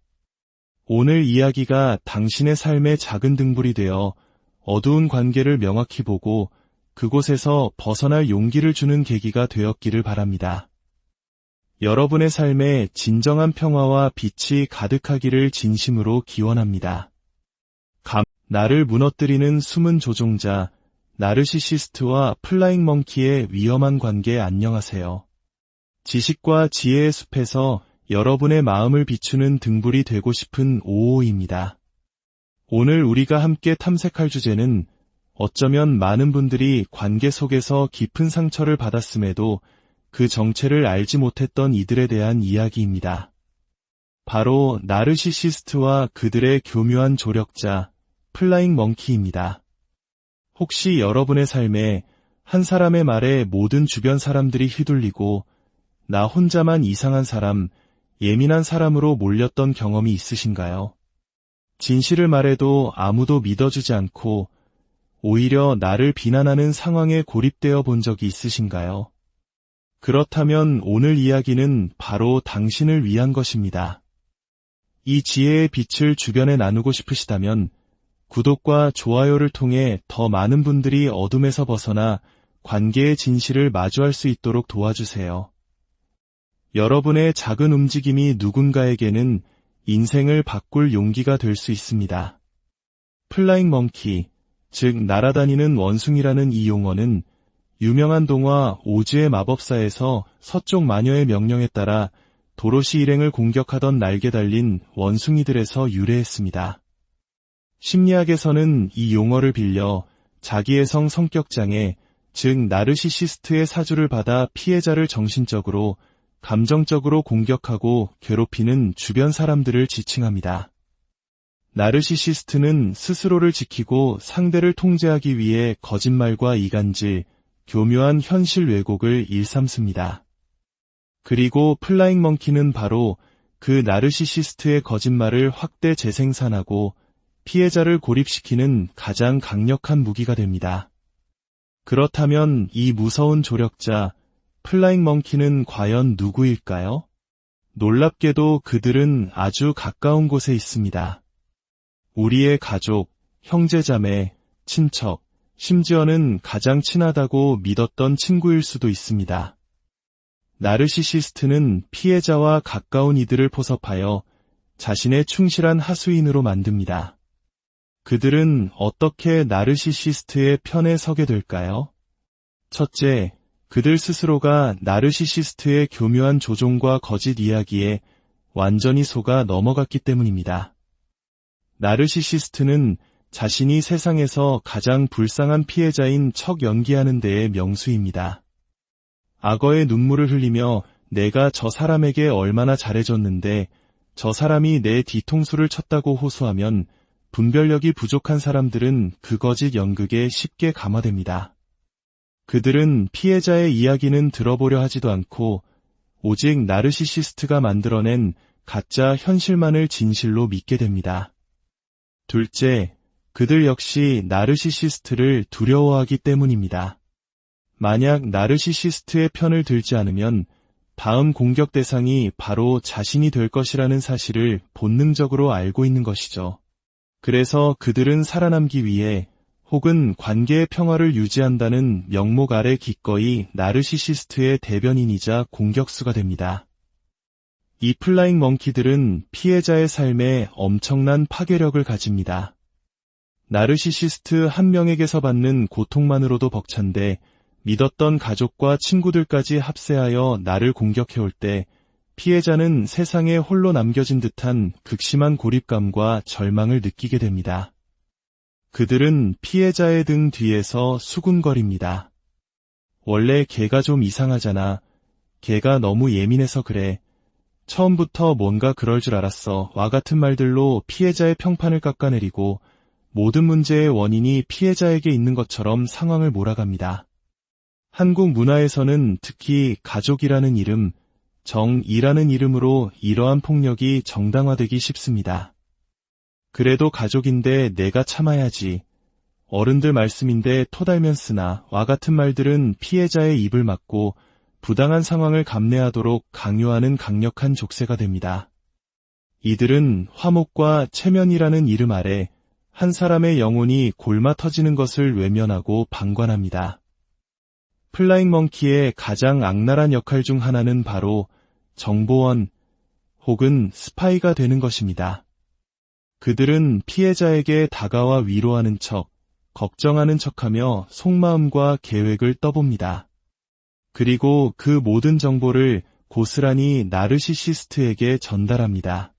오늘 이야기가 당신의 삶의 작은 등불이 되어 어두운 관계를 명확히 보고 그곳에서 벗어날 용기를 주는 계기가 되었기를 바랍니다. 여러분의 삶에 진정한 평화와 빛이 가득하기를 진심으로 기원합니다. 나를 무너뜨리는 숨은 조종자, 나르시시스트와 플라잉 멍키의 위험한 관계 안녕하세요. 지식과 지혜의 숲에서 여러분의 마음을 비추는 등불이 되고 싶은 오오입니다. 오늘 우리가 함께 탐색할 주제는 어쩌면 많은 분들이 관계 속에서 깊은 상처를 받았음에도 그 정체를 알지 못했던 이들에 대한 이야기입니다. 바로 나르시시스트와 그들의 교묘한 조력자, 플라잉 멍키입니다. 혹시 여러분의 삶에 한 사람의 말에 모든 주변 사람들이 휘둘리고 나 혼자만 이상한 사람, 예민한 사람으로 몰렸던 경험이 있으신가요? 진실을 말해도 아무도 믿어주지 않고 오히려 나를 비난하는 상황에 고립되어 본 적이 있으신가요? 그렇다면 오늘 이야기는 바로 당신을 위한 것입니다. 이 지혜의 빛을 주변에 나누고 싶으시다면 구독과 좋아요를 통해 더 많은 분들이 어둠에서 벗어나 관계의 진실을 마주할 수 있도록 도와주세요. 여러분의 작은 움직임이 누군가에게는 인생을 바꿀 용기가 될 수 있습니다. 플라잉 멍키, 즉 날아다니는 원숭이라는 이 용어는 유명한 동화 오즈의 마법사에서 서쪽 마녀의 명령에 따라 도로시 일행을 공격하던 날개 달린 원숭이들에서 유래했습니다. 심리학에서는 이 용어를 빌려 자기애성 성격장애, 즉 나르시시스트의 사주를 받아 피해자를 정신적으로, 감정적으로 공격하고 괴롭히는 주변 사람들을 지칭합니다. 나르시시스트는 스스로를 지키고 상대를 통제하기 위해 거짓말과 이간질, 교묘한 현실 왜곡을 일삼습니다. 그리고 플라잉 멍키는 바로 그 나르시시스트의 거짓말을 확대 재생산하고 피해자를 고립시키는 가장 강력한 무기가 됩니다. 그렇다면 이 무서운 조력자, 플라잉 멍키는 과연 누구일까요? 놀랍게도 그들은 아주 가까운 곳에 있습니다. 우리의 가족, 형제자매, 친척, 심지어는 가장 친하다고 믿었던 친구일 수도 있습니다. 나르시시스트는 피해자와 가까운 이들을 포섭하여 자신의 충실한 하수인으로 만듭니다. 그들은 어떻게 나르시시스트의 편에 서게 될까요? 첫째, 그들 스스로가 나르시시스트의 교묘한 조종과 거짓 이야기에 완전히 속아 넘어갔기 때문입니다. 나르시시스트는 자신이 세상에서 가장 불쌍한 피해자인 척 연기하는 데에 명수입니다. 악어의 눈물을 흘리며 내가 저 사람에게 얼마나 잘해줬는데 저 사람이 내 뒤통수를 쳤다고 호소하면 분별력이 부족한 사람들은 그 거짓 연극에 쉽게 감화됩니다. 그들은 피해자의 이야기는 들어보려 하지도 않고 오직 나르시시스트가 만들어낸 가짜 현실만을 진실로 믿게 됩니다. 둘째, 그들 역시 나르시시스트를 두려워하기 때문입니다. 만약 나르시시스트의 편을 들지 않으면 다음 공격 대상이 바로 자신이 될 것이라는 사실을 본능적으로 알고 있는 것이죠. 그래서 그들은 살아남기 위해 혹은 관계의 평화를 유지한다는 명목 아래 기꺼이 나르시시스트의 대변인이자 공격수가 됩니다. 이 플라잉 멍키들은 피해자의 삶에 엄청난 파괴력을 가집니다. 나르시시스트 한 명에게서 받는 고통만으로도 벅찬데 믿었던 가족과 친구들까지 합세하여 나를 공격해올 때 피해자는 세상에 홀로 남겨진 듯한 극심한 고립감과 절망을 느끼게 됩니다. 그들은 피해자의 등 뒤에서 수군거립니다. 원래 걔가 좀 이상하잖아. 걔가 너무 예민해서 그래. 처음부터 뭔가 그럴 줄 알았어. 와 같은 말들로 피해자의 평판을 깎아내리고 모든 문제의 원인이 피해자에게 있는 것처럼 상황을 몰아갑니다. 한국 문화에서는 특히 가족이라는 이름, 정이라는 이름으로 이러한 폭력이 정당화되기 쉽습니다. 그래도 가족인데 내가 참아야지. 어른들 말씀인데 토달면 쓰나. 와 같은 말들은 피해자의 입을 막고 부당한 상황을 감내하도록 강요하는 강력한 족쇄가 됩니다. 이들은 화목과 체면이라는 이름 아래 한 사람의 영혼이 골마 터지는 것을 외면하고 방관합니다. 플라잉 멍키의 가장 악랄한 역할 중 하나는 바로 정보원 혹은 스파이가 되는 것입니다. 그들은 피해자에게 다가와 위로하는 척, 걱정하는 척하며 속마음과 계획을 떠봅니다. 그리고 그 모든 정보를 고스란히 나르시시스트에게 전달합니다.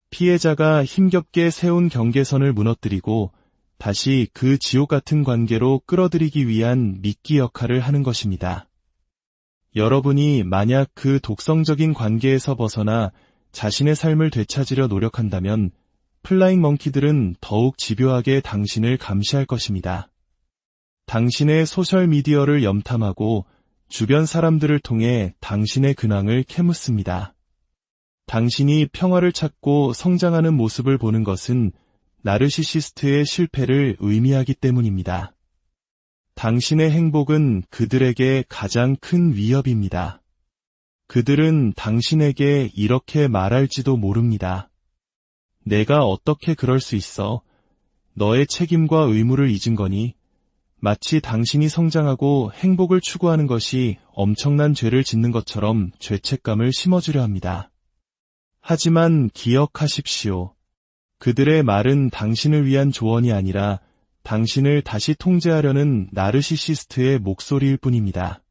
피해자가 힘겹게 세운 경계선을 무너뜨리고 다시 그 지옥 같은 관계로 끌어들이기 위한 미끼 역할을 하는 것입니다. 여러분이 만약 그 독성적인 관계에서 벗어나 자신의 삶을 되찾으려 노력한다면 플라잉 멍키들은 더욱 집요하게 당신을 감시할 것입니다. 당신의 소셜미디어를 염탐하고 주변 사람들을 통해 당신의 근황을 캐묻습니다. 당신이 평화를 찾고 성장하는 모습을 보는 것은 나르시시스트의 실패를 의미하기 때문입니다. 당신의 행복은 그들에게 가장 큰 위협입니다. 그들은 당신에게 이렇게 말할지도 모릅니다. 내가 어떻게 그럴 수 있어? 너의 책임과 의무를 잊은 거니? 마치 당신이 성장하고 행복을 추구하는 것이 엄청난 죄를 짓는 것처럼 죄책감을 심어주려 합니다. 하지만 기억하십시오. 그들의 말은 당신을 위한 조언이 아니라 당신을 다시 통제하려는 나르시시스트의 목소리일 뿐입니다.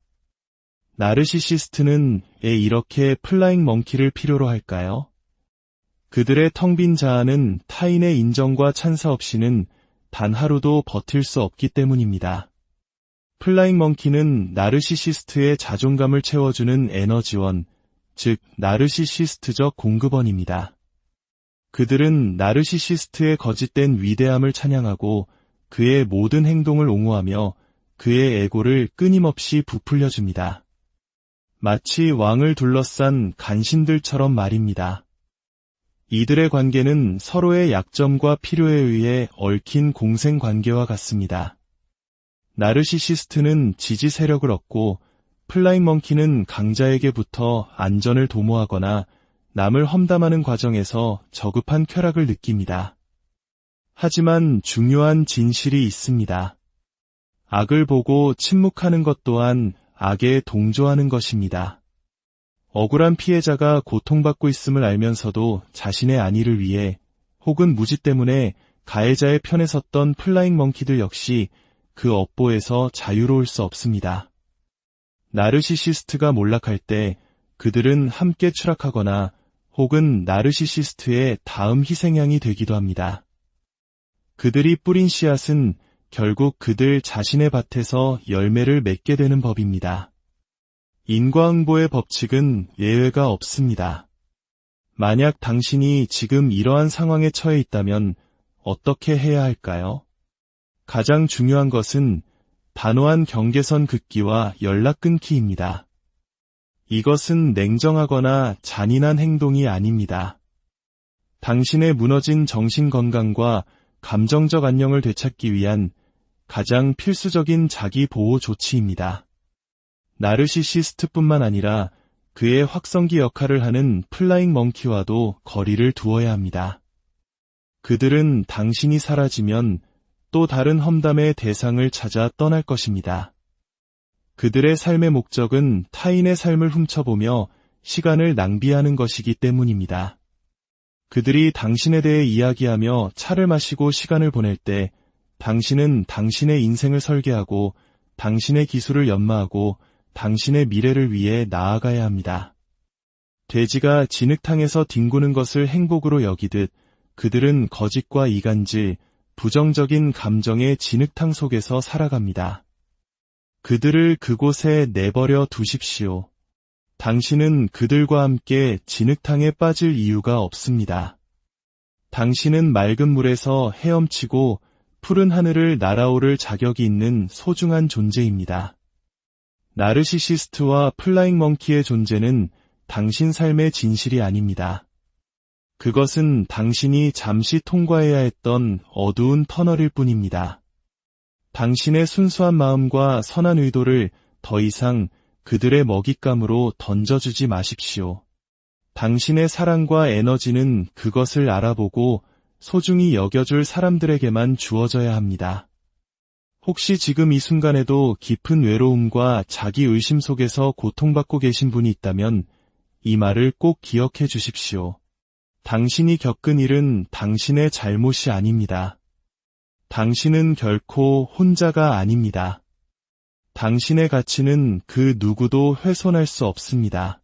나르시시스트는 왜 이렇게 플라잉 멍키를 필요로 할까요? 그들의 텅 빈 자아는 타인의 인정과 찬사 없이는 단 하루도 버틸 수 없기 때문입니다. 플라잉 멍키는 나르시시스트의 자존감을 채워주는 에너지원, 즉 나르시시스트적 공급원입니다. 그들은 나르시시스트의 거짓된 위대함을 찬양하고 그의 모든 행동을 옹호하며 그의 에고를 끊임없이 부풀려줍니다. 마치 왕을 둘러싼 간신들처럼 말입니다. 이들의 관계는 서로의 약점과 필요에 의해 얽힌 공생관계와 같습니다. 나르시시스트는 지지 세력을 얻고 플라잉 멍키는 강자에게부터 안전을 도모하거나 남을 험담하는 과정에서 저급한 쾌락을 느낍니다. 하지만 중요한 진실이 있습니다. 악을 보고 침묵하는 것 또한 악에 동조하는 것입니다. 억울한 피해자가 고통받고 있음을 알면서도 자신의 안위를 위해 혹은 무지 때문에 가해자의 편에 섰던 플라잉 멍키들 역시 그 업보에서 자유로울 수 없습니다. 나르시시스트가 몰락할 때 그들은 함께 추락하거나 혹은 나르시시스트의 다음 희생양이 되기도 합니다. 그들이 뿌린 씨앗은 결국 그들 자신의 밭에서 열매를 맺게 되는 법입니다. 인과응보의 법칙은 예외가 없습니다. 만약 당신이 지금 이러한 상황에 처해 있다면 어떻게 해야 할까요? 가장 중요한 것은 단호한 경계선 긋기와 연락 끊기입니다. 이것은 냉정하거나 잔인한 행동이 아닙니다. 당신의 무너진 정신 건강과 감정적 안녕을 되찾기 위한 가장 필수적인 자기 보호 조치입니다. 나르시시스트뿐만 아니라 그의 확성기 역할을 하는 플라잉 멍키와도 거리를 두어야 합니다. 그들은 당신이 사라지면 또 다른 험담의 대상을 찾아 떠날 것입니다. 그들의 삶의 목적은 타인의 삶을 훔쳐보며 시간을 낭비하는 것이기 때문입니다. 그들이 당신에 대해 이야기하며 차를 마시고 시간을 보낼 때 당신은 당신의 인생을 설계하고 당신의 기술을 연마하고 당신의 미래를 위해 나아가야 합니다. 돼지가 진흙탕에서 뒹구는 것을 행복으로 여기듯 그들은 거짓과 이간질, 부정적인 감정의 진흙탕 속에서 살아갑니다. 그들을 그곳에 내버려 두십시오. 당신은 그들과 함께 진흙탕에 빠질 이유가 없습니다. 당신은 맑은 물에서 헤엄치고 푸른 하늘을 날아오를 자격이 있는 소중한 존재입니다. 나르시시스트와 플라잉 멍키의 존재는 당신 삶의 진실이 아닙니다. 그것은 당신이 잠시 통과해야 했던 어두운 터널일 뿐입니다. 당신의 순수한 마음과 선한 의도를 더 이상 그들의 먹잇감으로 던져주지 마십시오. 당신의 사랑과 에너지는 그것을 알아보고 소중히 여겨줄 사람들에게만 주어져야 합니다. 혹시 지금 이 순간에도 깊은 외로움과 자기 의심 속에서 고통받고 계신 분이 있다면 이 말을 꼭 기억해 주십시오. 당신이 겪은 일은 당신의 잘못이 아닙니다. 당신은 결코 혼자가 아닙니다. 당신의 가치는 그 누구도 훼손할 수 없습니다.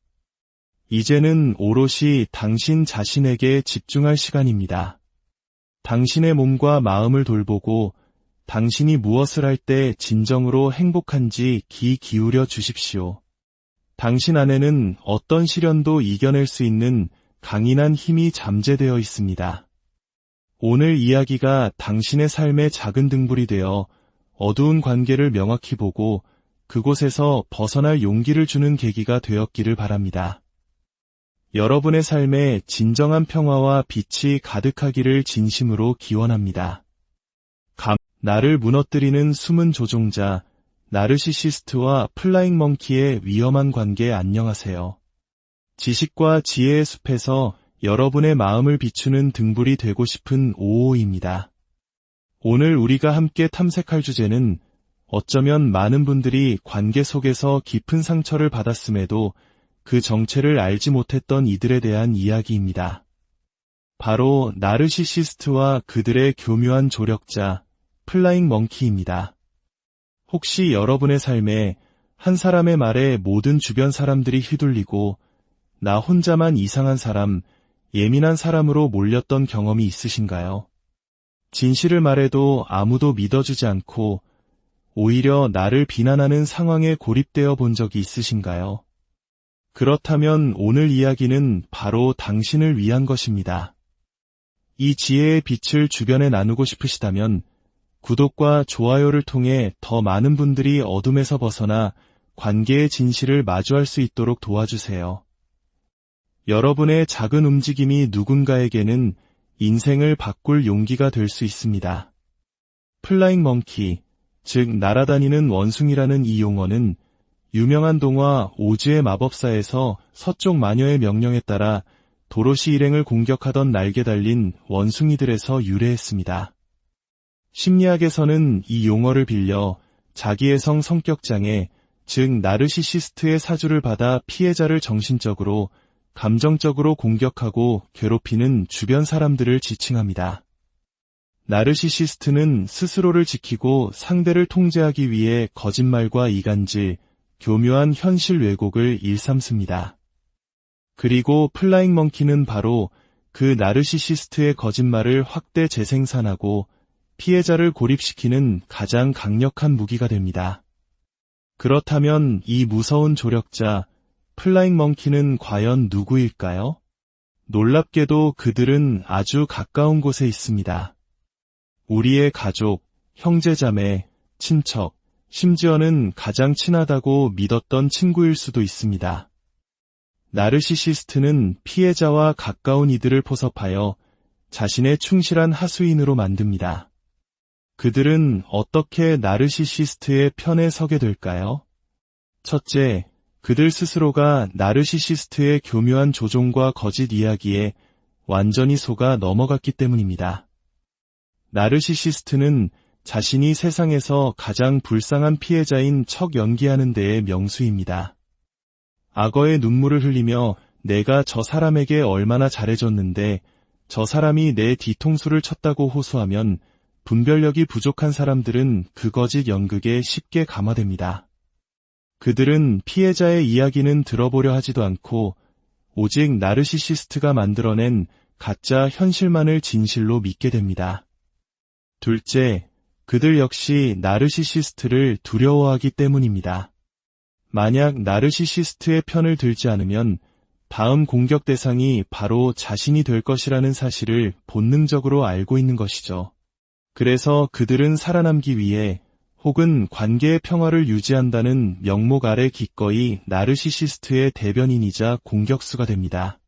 이제는 오롯이 당신 자신에게 집중할 시간입니다. 당신의 몸과 마음을 돌보고 당신이 무엇을 할 때 진정으로 행복한지 귀 기울여 주십시오. 당신 안에는 어떤 시련도 이겨낼 수 있는 강인한 힘이 잠재되어 있습니다. 오늘 이야기가 당신의 삶의 작은 등불이 되어 어두운 관계를 명확히 보고 그곳에서 벗어날 용기를 주는 계기가 되었기를 바랍니다. 여러분의 삶에 진정한 평화와 빛이 가득하기를 진심으로 기원합니다. 나를 무너뜨리는 숨은 조종자, 나르시시스트와 플라잉 멍키의 위험한 관계 안녕하세요. 지식과 지혜의 숲에서 여러분의 마음을 비추는 등불이 되고 싶은 오오입니다. 오늘 우리가 함께 탐색할 주제는 어쩌면 많은 분들이 관계 속에서 깊은 상처를 받았음에도 그 정체를 알지 못했던 이들에 대한 이야기입니다. 바로 나르시시스트와 그들의 교묘한 조력자, 플라잉 멍키입니다. 혹시 여러분의 삶에 한 사람의 말에 모든 주변 사람들이 휘둘리고 나 혼자만 이상한 사람, 예민한 사람으로 몰렸던 경험이 있으신가요? 진실을 말해도 아무도 믿어주지 않고 오히려 나를 비난하는 상황에 고립되어 본 적이 있으신가요? 그렇다면 오늘 이야기는 바로 당신을 위한 것입니다. 이 지혜의 빛을 주변에 나누고 싶으시다면 구독과 좋아요를 통해 더 많은 분들이 어둠에서 벗어나 관계의 진실을 마주할 수 있도록 도와주세요. 여러분의 작은 움직임이 누군가에게는 인생을 바꿀 용기가 될 수 있습니다. 플라잉 멍키, 즉 날아다니는 원숭이라는 이 용어는 유명한 동화 오즈의 마법사에서 서쪽 마녀의 명령에 따라 도로시 일행을 공격하던 날개 달린 원숭이들에서 유래했습니다. 심리학에서는 이 용어를 빌려 자기애성 성격장애, 즉 나르시시스트의 사주를 받아 피해자를 정신적으로, 감정적으로 공격하고 괴롭히는 주변 사람들을 지칭합니다. 나르시시스트는 스스로를 지키고 상대를 통제하기 위해 거짓말과 이간질, 교묘한 현실 왜곡을 일삼습니다. 그리고 플라잉 멍키는 바로 그 나르시시스트의 거짓말을 확대 재생산하고 피해자를 고립시키는 가장 강력한 무기가 됩니다. 그렇다면 이 무서운 조력자, 플라잉 멍키는 과연 누구일까요? 놀랍게도 그들은 아주 가까운 곳에 있습니다. 우리의 가족, 형제자매, 친척, 심지어는 가장 친하다고 믿었던 친구일 수도 있습니다. 나르시시스트는 피해자와 가까운 이들을 포섭하여 자신의 충실한 하수인으로 만듭니다. 그들은 어떻게 나르시시스트의 편에 서게 될까요? 첫째, 그들 스스로가 나르시시스트의 교묘한 조종과 거짓 이야기에 완전히 속아 넘어갔기 때문입니다. 나르시시스트는 자신이 세상에서 가장 불쌍한 피해자인 척 연기하는 데에 명수입니다. 악어의 눈물을 흘리며 내가 저 사람에게 얼마나 잘해줬는데 저 사람이 내 뒤통수를 쳤다고 호소하면 분별력이 부족한 사람들은 그 거짓 연극에 쉽게 감화됩니다. 그들은 피해자의 이야기는 들어보려 하지도 않고 오직 나르시시스트가 만들어낸 가짜 현실만을 진실로 믿게 됩니다. 둘째, 그들 역시 나르시시스트를 두려워하기 때문입니다. 만약 나르시시스트의 편을 들지 않으면 다음 공격 대상이 바로 자신이 될 것이라는 사실을 본능적으로 알고 있는 것이죠. 그래서 그들은 살아남기 위해 혹은 관계의 평화를 유지한다는 명목 아래 기꺼이 나르시시스트의 대변인이자 공격수가 됩니다.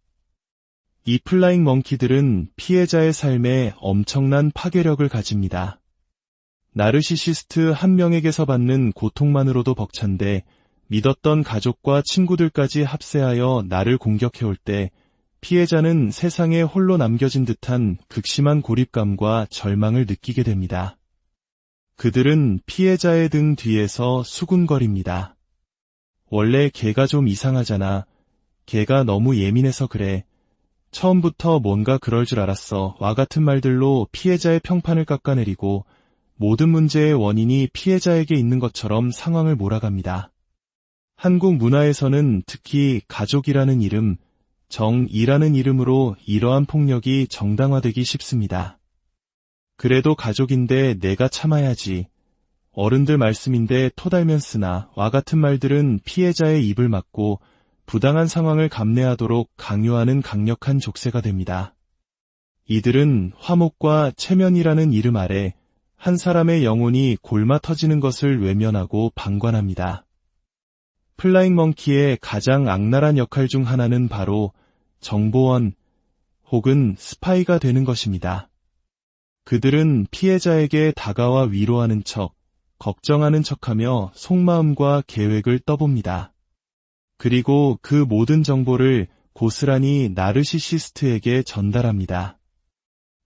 이 플라잉 멍키들은 피해자의 삶에 엄청난 파괴력을 가집니다. 나르시시스트 한 명에게서 받는 고통만으로도 벅찬데 믿었던 가족과 친구들까지 합세하여 나를 공격해올 때 피해자는 세상에 홀로 남겨진 듯한 극심한 고립감과 절망을 느끼게 됩니다. 그들은 피해자의 등 뒤에서 수군거립니다. 원래 걔가 좀 이상하잖아. 걔가 너무 예민해서 그래. 처음부터 뭔가 그럴 줄 알았어. 와 같은 말들로 피해자의 평판을 깎아내리고 모든 문제의 원인이 피해자에게 있는 것처럼 상황을 몰아갑니다. 한국 문화에서는 특히 가족이라는 이름, 정이라는 이름으로 이러한 폭력이 정당화되기 쉽습니다. 그래도 가족인데 내가 참아야지. 어른들 말씀인데 토달면 쓰나 와 같은 말들은 피해자의 입을 막고 부당한 상황을 감내하도록 강요하는 강력한 족쇄가 됩니다. 이들은 화목과 체면이라는 이름 아래 한 사람의 영혼이 골마 터지는 것을 외면하고 방관합니다. 플라잉 멍키의 가장 악랄한 역할 중 하나는 바로 정보원 혹은 스파이가 되는 것입니다. 그들은 피해자에게 다가와 위로하는 척, 걱정하는 척하며 속마음과 계획을 떠봅니다. 그리고 그 모든 정보를 고스란히 나르시시스트에게 전달합니다.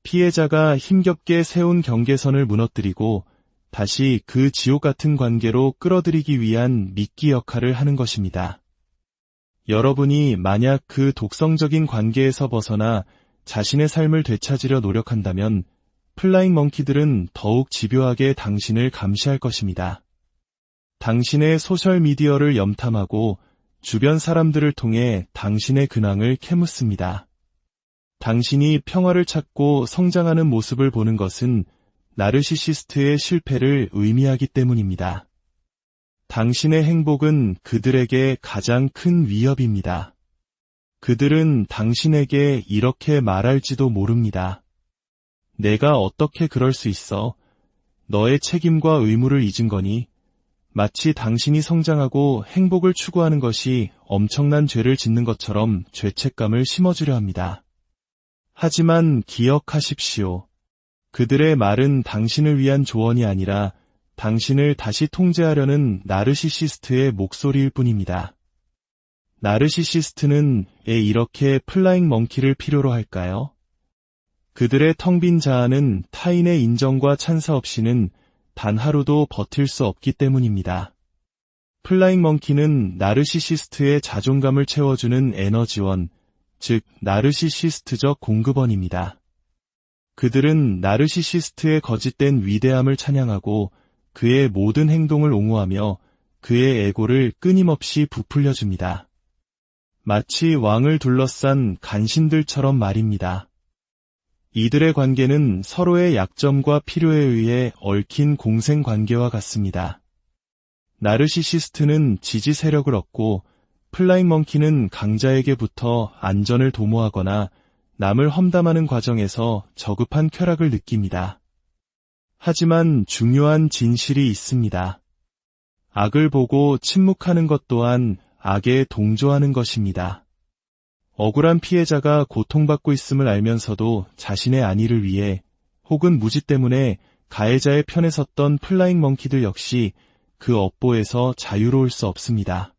피해자가 힘겹게 세운 경계선을 무너뜨리고 다시 그 지옥 같은 관계로 끌어들이기 위한 미끼 역할을 하는 것입니다. 여러분이 만약 그 독성적인 관계에서 벗어나 자신의 삶을 되찾으려 노력한다면 플라잉 멍키들은 더욱 집요하게 당신을 감시할 것입니다. 당신의 소셜미디어를 염탐하고 주변 사람들을 통해 당신의 근황을 캐묻습니다. 당신이 평화를 찾고 성장하는 모습을 보는 것은 나르시시스트의 실패를 의미하기 때문입니다. 당신의 행복은 그들에게 가장 큰 위협입니다. 그들은 당신에게 이렇게 말할지도 모릅니다. 내가 어떻게 그럴 수 있어? 너의 책임과 의무를 잊은 거니? 마치 당신이 성장하고 행복을 추구하는 것이 엄청난 죄를 짓는 것처럼 죄책감을 심어주려 합니다. 하지만 기억하십시오. 그들의 말은 당신을 위한 조언이 아니라 당신을 다시 통제하려는 나르시시스트의 목소리일 뿐입니다. 나르시시스트는 왜 이렇게 플라잉 멍키를 필요로 할까요? 그들의 텅 빈 자아는 타인의 인정과 찬사 없이는 단 하루도 버틸 수 없기 때문입니다. 플라잉 멍키는 나르시시스트의 자존감을 채워주는 에너지원, 즉 나르시시스트적 공급원입니다. 그들은 나르시시스트의 거짓된 위대함을 찬양하고 그의 모든 행동을 옹호하며 그의 에고를 끊임없이 부풀려줍니다. 마치 왕을 둘러싼 간신들처럼 말입니다. 이들의 관계는 서로의 약점과 필요에 의해 얽힌 공생관계와 같습니다. 나르시시스트는 지지 세력을 얻고 플라잉 멍키는 강자에게부터 안전을 도모하거나 남을 험담하는 과정에서 저급한 쾌락을 느낍니다. 하지만 중요한 진실이 있습니다. 악을 보고 침묵하는 것 또한 악에 동조하는 것입니다. 억울한 피해자가 고통받고 있음을 알면서도 자신의 안위를 위해 혹은 무지 때문에 가해자의 편에 섰던 플라잉 멍키들 역시 그 업보에서 자유로울 수 없습니다.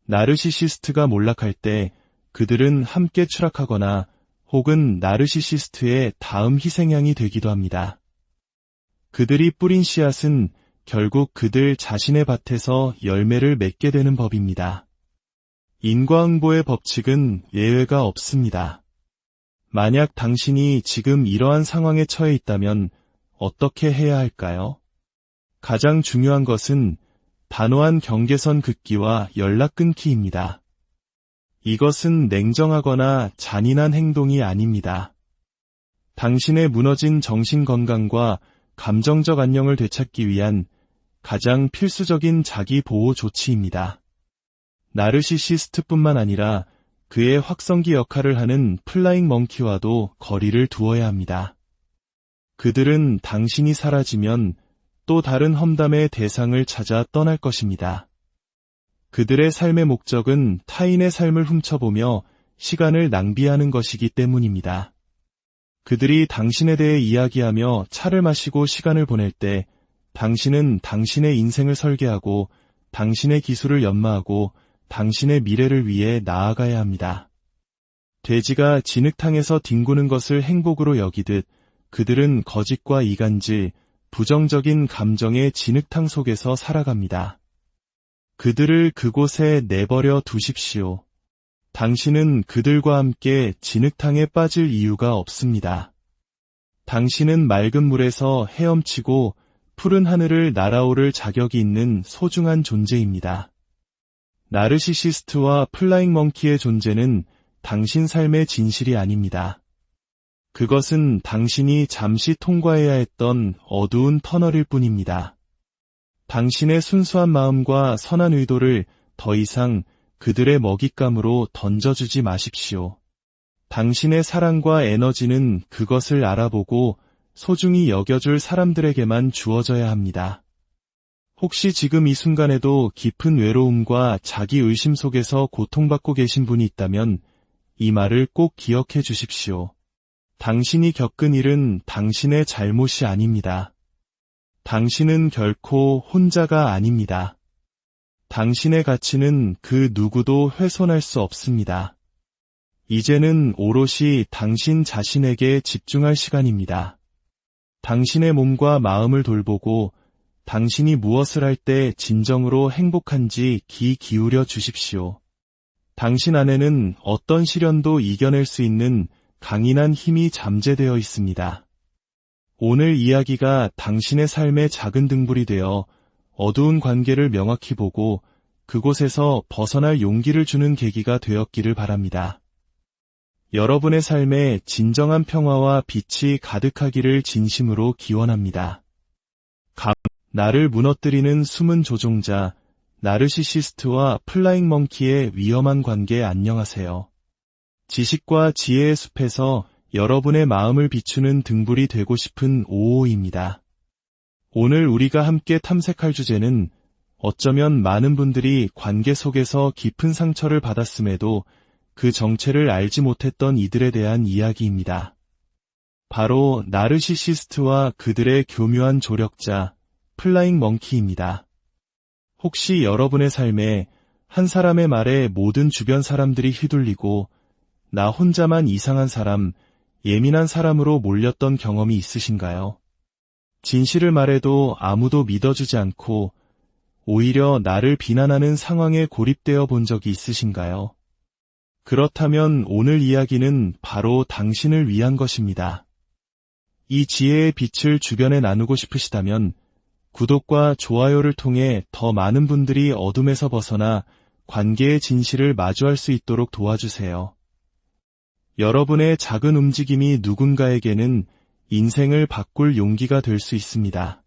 나르시시스트가 몰락할 때 그들은 함께 추락하거나 혹은 나르시시스트의 다음 희생양이 되기도 합니다. 그들이 뿌린 씨앗은 결국 그들 자신의 밭에서 열매를 맺게 되는 법입니다. 인과응보의 법칙은 예외가 없습니다. 만약 당신이 지금 이러한 상황에 처해 있다면 어떻게 해야 할까요? 가장 중요한 것은 단호한 경계선 긋기와 연락 끊기입니다. 이것은 냉정하거나 잔인한 행동이 아닙니다. 당신의 무너진 정신 건강과 감정적 안녕을 되찾기 위한 가장 필수적인 자기 보호 조치입니다. 나르시시스트뿐만 아니라 그의 확성기 역할을 하는 플라잉 멍키와도 거리를 두어야 합니다. 그들은 당신이 사라지면 또 다른 험담의 대상을 찾아 떠날 것입니다. 그들의 삶의 목적은 타인의 삶을 훔쳐보며 시간을 낭비하는 것이기 때문입니다. 그들이 당신에 대해 이야기하며 차를 마시고 시간을 보낼 때 당신은 당신의 인생을 설계하고 당신의 기술을 연마하고 당신의 미래를 위해 나아가야 합니다. 돼지가 진흙탕에서 뒹구는 것을 행복으로 여기듯 그들은 거짓과 이간질, 부정적인 감정의 진흙탕 속에서 살아갑니다. 그들을 그곳에 내버려 두십시오. 당신은 그들과 함께 진흙탕에 빠질 이유가 없습니다. 당신은 맑은 물에서 헤엄치고 푸른 하늘을 날아오를 자격이 있는 소중한 존재입니다. 나르시시스트와 플라잉 멍키의 존재는 당신 삶의 진실이 아닙니다. 그것은 당신이 잠시 통과해야 했던 어두운 터널일 뿐입니다. 당신의 순수한 마음과 선한 의도를 더 이상 그들의 먹잇감으로 던져주지 마십시오. 당신의 사랑과 에너지는 그것을 알아보고 소중히 여겨줄 사람들에게만 주어져야 합니다. 혹시 지금 이 순간에도 깊은 외로움과 자기 의심 속에서 고통받고 계신 분이 있다면 이 말을 꼭 기억해 주십시오. 당신이 겪은 일은 당신의 잘못이 아닙니다. 당신은 결코 혼자가 아닙니다. 당신의 가치는 그 누구도 훼손할 수 없습니다. 이제는 오롯이 당신 자신에게 집중할 시간입니다. 당신의 몸과 마음을 돌보고 당신이 무엇을 할 때 진정으로 행복한지 귀 기울여 주십시오. 당신 안에는 어떤 시련도 이겨낼 수 있는 강인한 힘이 잠재되어 있습니다. 오늘 이야기가 당신의 삶의 작은 등불이 되어 어두운 관계를 명확히 보고 그곳에서 벗어날 용기를 주는 계기가 되었기를 바랍니다. 여러분의 삶에 진정한 평화와 빛이 가득하기를 진심으로 기원합니다. 나를 무너뜨리는 숨은 조종자, 나르시시스트와 플라잉 멍키의 위험한 관계 안녕하세요. 지식과 지혜의 숲에서 여러분의 마음을 비추는 등불이 되고 싶은 오오입니다. 오늘 우리가 함께 탐색할 주제는 어쩌면 많은 분들이 관계 속에서 깊은 상처를 받았음에도 그 정체를 알지 못했던 이들에 대한 이야기입니다. 바로 나르시시스트와 그들의 교묘한 조력자, 플라잉 멍키입니다. 혹시 여러분의 삶에 한 사람의 말에 모든 주변 사람들이 휘둘리고 나 혼자만 이상한 사람, 예민한 사람으로 몰렸던 경험이 있으신가요? 진실을 말해도 아무도 믿어주지 않고 오히려 나를 비난하는 상황에 고립되어 본 적이 있으신가요? 그렇다면 오늘 이야기는 바로 당신을 위한 것입니다. 이 지혜의 빛을 주변에 나누고 싶으시다면 구독과 좋아요를 통해 더 많은 분들이 어둠에서 벗어나 관계의 진실을 마주할 수 있도록 도와주세요. 여러분의 작은 움직임이 누군가에게는 인생을 바꿀 용기가 될 수 있습니다.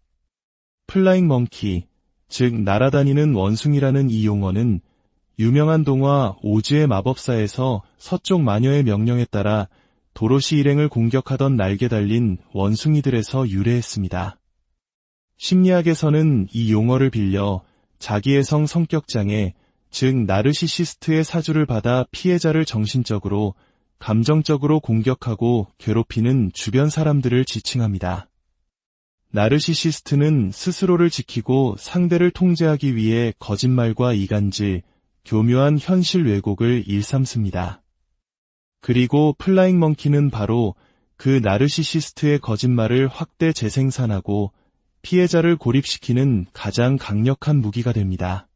플라잉 멍키, 즉 날아다니는 원숭이라는 이 용어는 유명한 동화 오즈의 마법사에서 서쪽 마녀의 명령에 따라 도로시 일행을 공격하던 날개 달린 원숭이들에서 유래했습니다. 심리학에서는 이 용어를 빌려 자기애성 성격장애, 즉 나르시시스트의 사주를 받아 피해자를 정신적으로, 감정적으로 공격하고 괴롭히는 주변 사람들을 지칭합니다. 나르시시스트는 스스로를 지키고 상대를 통제하기 위해 거짓말과 이간질, 교묘한 현실 왜곡을 일삼습니다. 그리고 플라잉 멍키는 바로 그 나르시시스트의 거짓말을 확대 재생산하고 피해자를 고립시키는 가장 강력한 무기가 됩니다.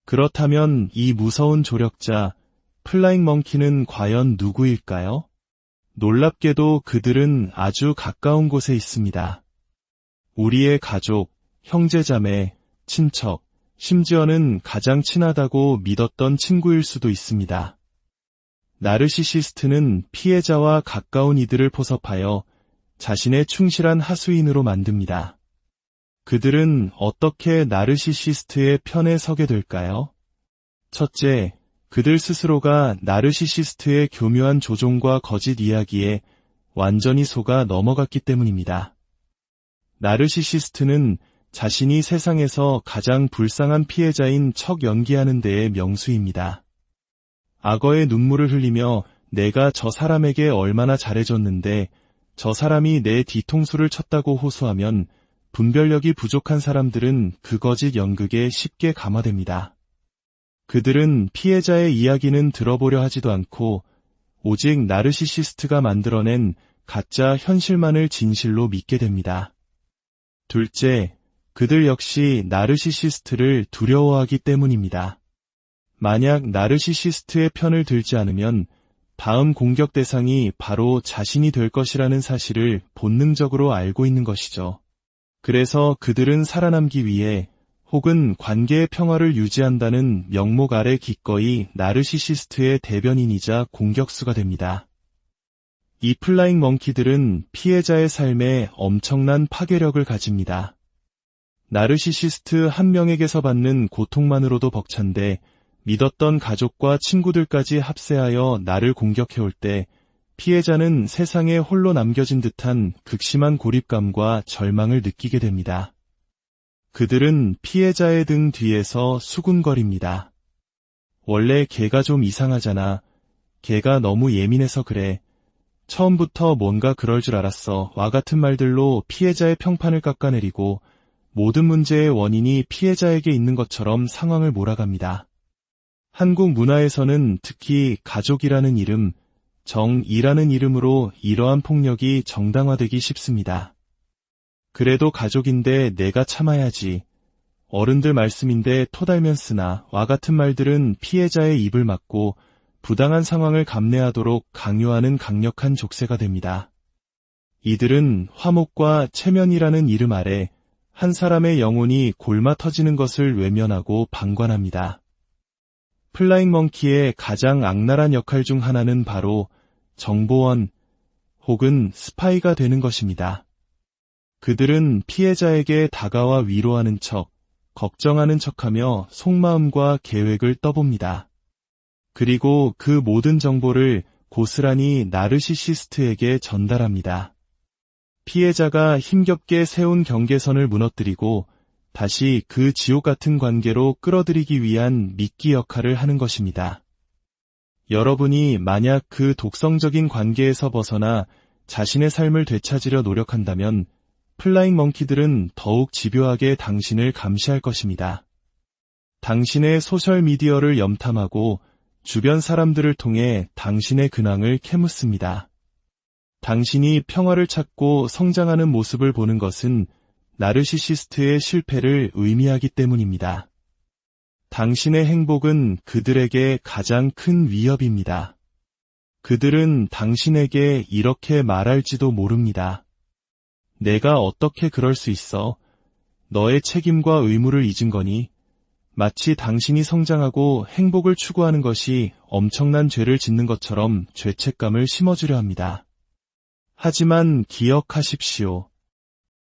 그렇다면 이 무서운 조력자, 플라잉 멍키는 과연 누구일까요? 놀랍게도 그들은 아주 가까운 곳에 있습니다. 우리의 가족, 형제자매, 친척, 심지어는 가장 친하다고 믿었던 친구일 수도 있습니다. 나르시시스트는 피해자와 가까운 이들을 포섭하여 자신의 충실한 하수인으로 만듭니다. 그들은 어떻게 나르시시스트의 편에 서게 될까요? 첫째, 그들 스스로가 나르시시스트의 교묘한 조종과 거짓 이야기에 완전히 속아 넘어갔기 때문입니다. 나르시시스트는 자신이 세상에서 가장 불쌍한 피해자인 척 연기하는 데에 명수입니다. 악어의 눈물을 흘리며 내가 저 사람에게 얼마나 잘해줬는데 저 사람이 내 뒤통수를 쳤다고 호소하면 분별력이 부족한 사람들은 그 거짓 연극에 쉽게 감화됩니다. 그들은 피해자의 이야기는 들어보려 하지도 않고 오직 나르시시스트가 만들어낸 가짜 현실만을 진실로 믿게 됩니다. 둘째, 그들 역시 나르시시스트를 두려워하기 때문입니다. 만약 나르시시스트의 편을 들지 않으면 다음 공격 대상이 바로 자신이 될 것이라는 사실을 본능적으로 알고 있는 것이죠. 그래서 그들은 살아남기 위해 혹은 관계의 평화를 유지한다는 명목 아래 기꺼이 나르시시스트의 대변인이자 공격수가 됩니다. 이 플라잉 멍키들은 피해자의 삶에 엄청난 파괴력을 가집니다. 나르시시스트 한 명에게서 받는 고통만으로도 벅찬데 믿었던 가족과 친구들까지 합세하여 나를 공격해올 때 피해자는 세상에 홀로 남겨진 듯한 극심한 고립감과 절망을 느끼게 됩니다. 그들은 피해자의 등 뒤에서 수군거립니다. 원래 걔가 좀 이상하잖아. 걔가 너무 예민해서 그래. 처음부터 뭔가 그럴 줄 알았어. 와 같은 말들로 피해자의 평판을 깎아내리고 모든 문제의 원인이 피해자에게 있는 것처럼 상황을 몰아갑니다. 한국 문화에서는 특히 가족이라는 이름, 정이라는 이름으로 이러한 폭력이 정당화되기 쉽습니다. 그래도 가족인데 내가 참아야지. 어른들 말씀인데 토달면 쓰나. 와 같은 말들은 피해자의 입을 막고 부당한 상황을 감내하도록 강요하는 강력한 족쇄가 됩니다. 이들은 화목과 체면이라는 이름 아래 한 사람의 영혼이 골마 터지는 것을 외면하고 방관합니다. 플라잉 멍키의 가장 악랄한 역할 중 하나는 바로 정보원 혹은 스파이가 되는 것입니다. 그들은 피해자에게 다가와 위로하는 척, 걱정하는 척하며 속마음과 계획을 떠봅니다. 그리고 그 모든 정보를 고스란히 나르시시스트에게 전달합니다. 피해자가 힘겹게 세운 경계선을 무너뜨리고 다시 그 지옥 같은 관계로 끌어들이기 위한 미끼 역할을 하는 것입니다. 여러분이 만약 그 독성적인 관계에서 벗어나 자신의 삶을 되찾으려 노력한다면 플라잉 멍키들은 더욱 집요하게 당신을 감시할 것입니다. 당신의 소셜미디어를 염탐하고 주변 사람들을 통해 당신의 근황을 캐묻습니다. 당신이 평화를 찾고 성장하는 모습을 보는 것은 나르시시스트의 실패를 의미하기 때문입니다. 당신의 행복은 그들에게 가장 큰 위협입니다. 그들은 당신에게 이렇게 말할지도 모릅니다. 내가 어떻게 그럴 수 있어? 너의 책임과 의무를 잊은 거니? 마치 당신이 성장하고 행복을 추구하는 것이 엄청난 죄를 짓는 것처럼 죄책감을 심어주려 합니다. 하지만 기억하십시오.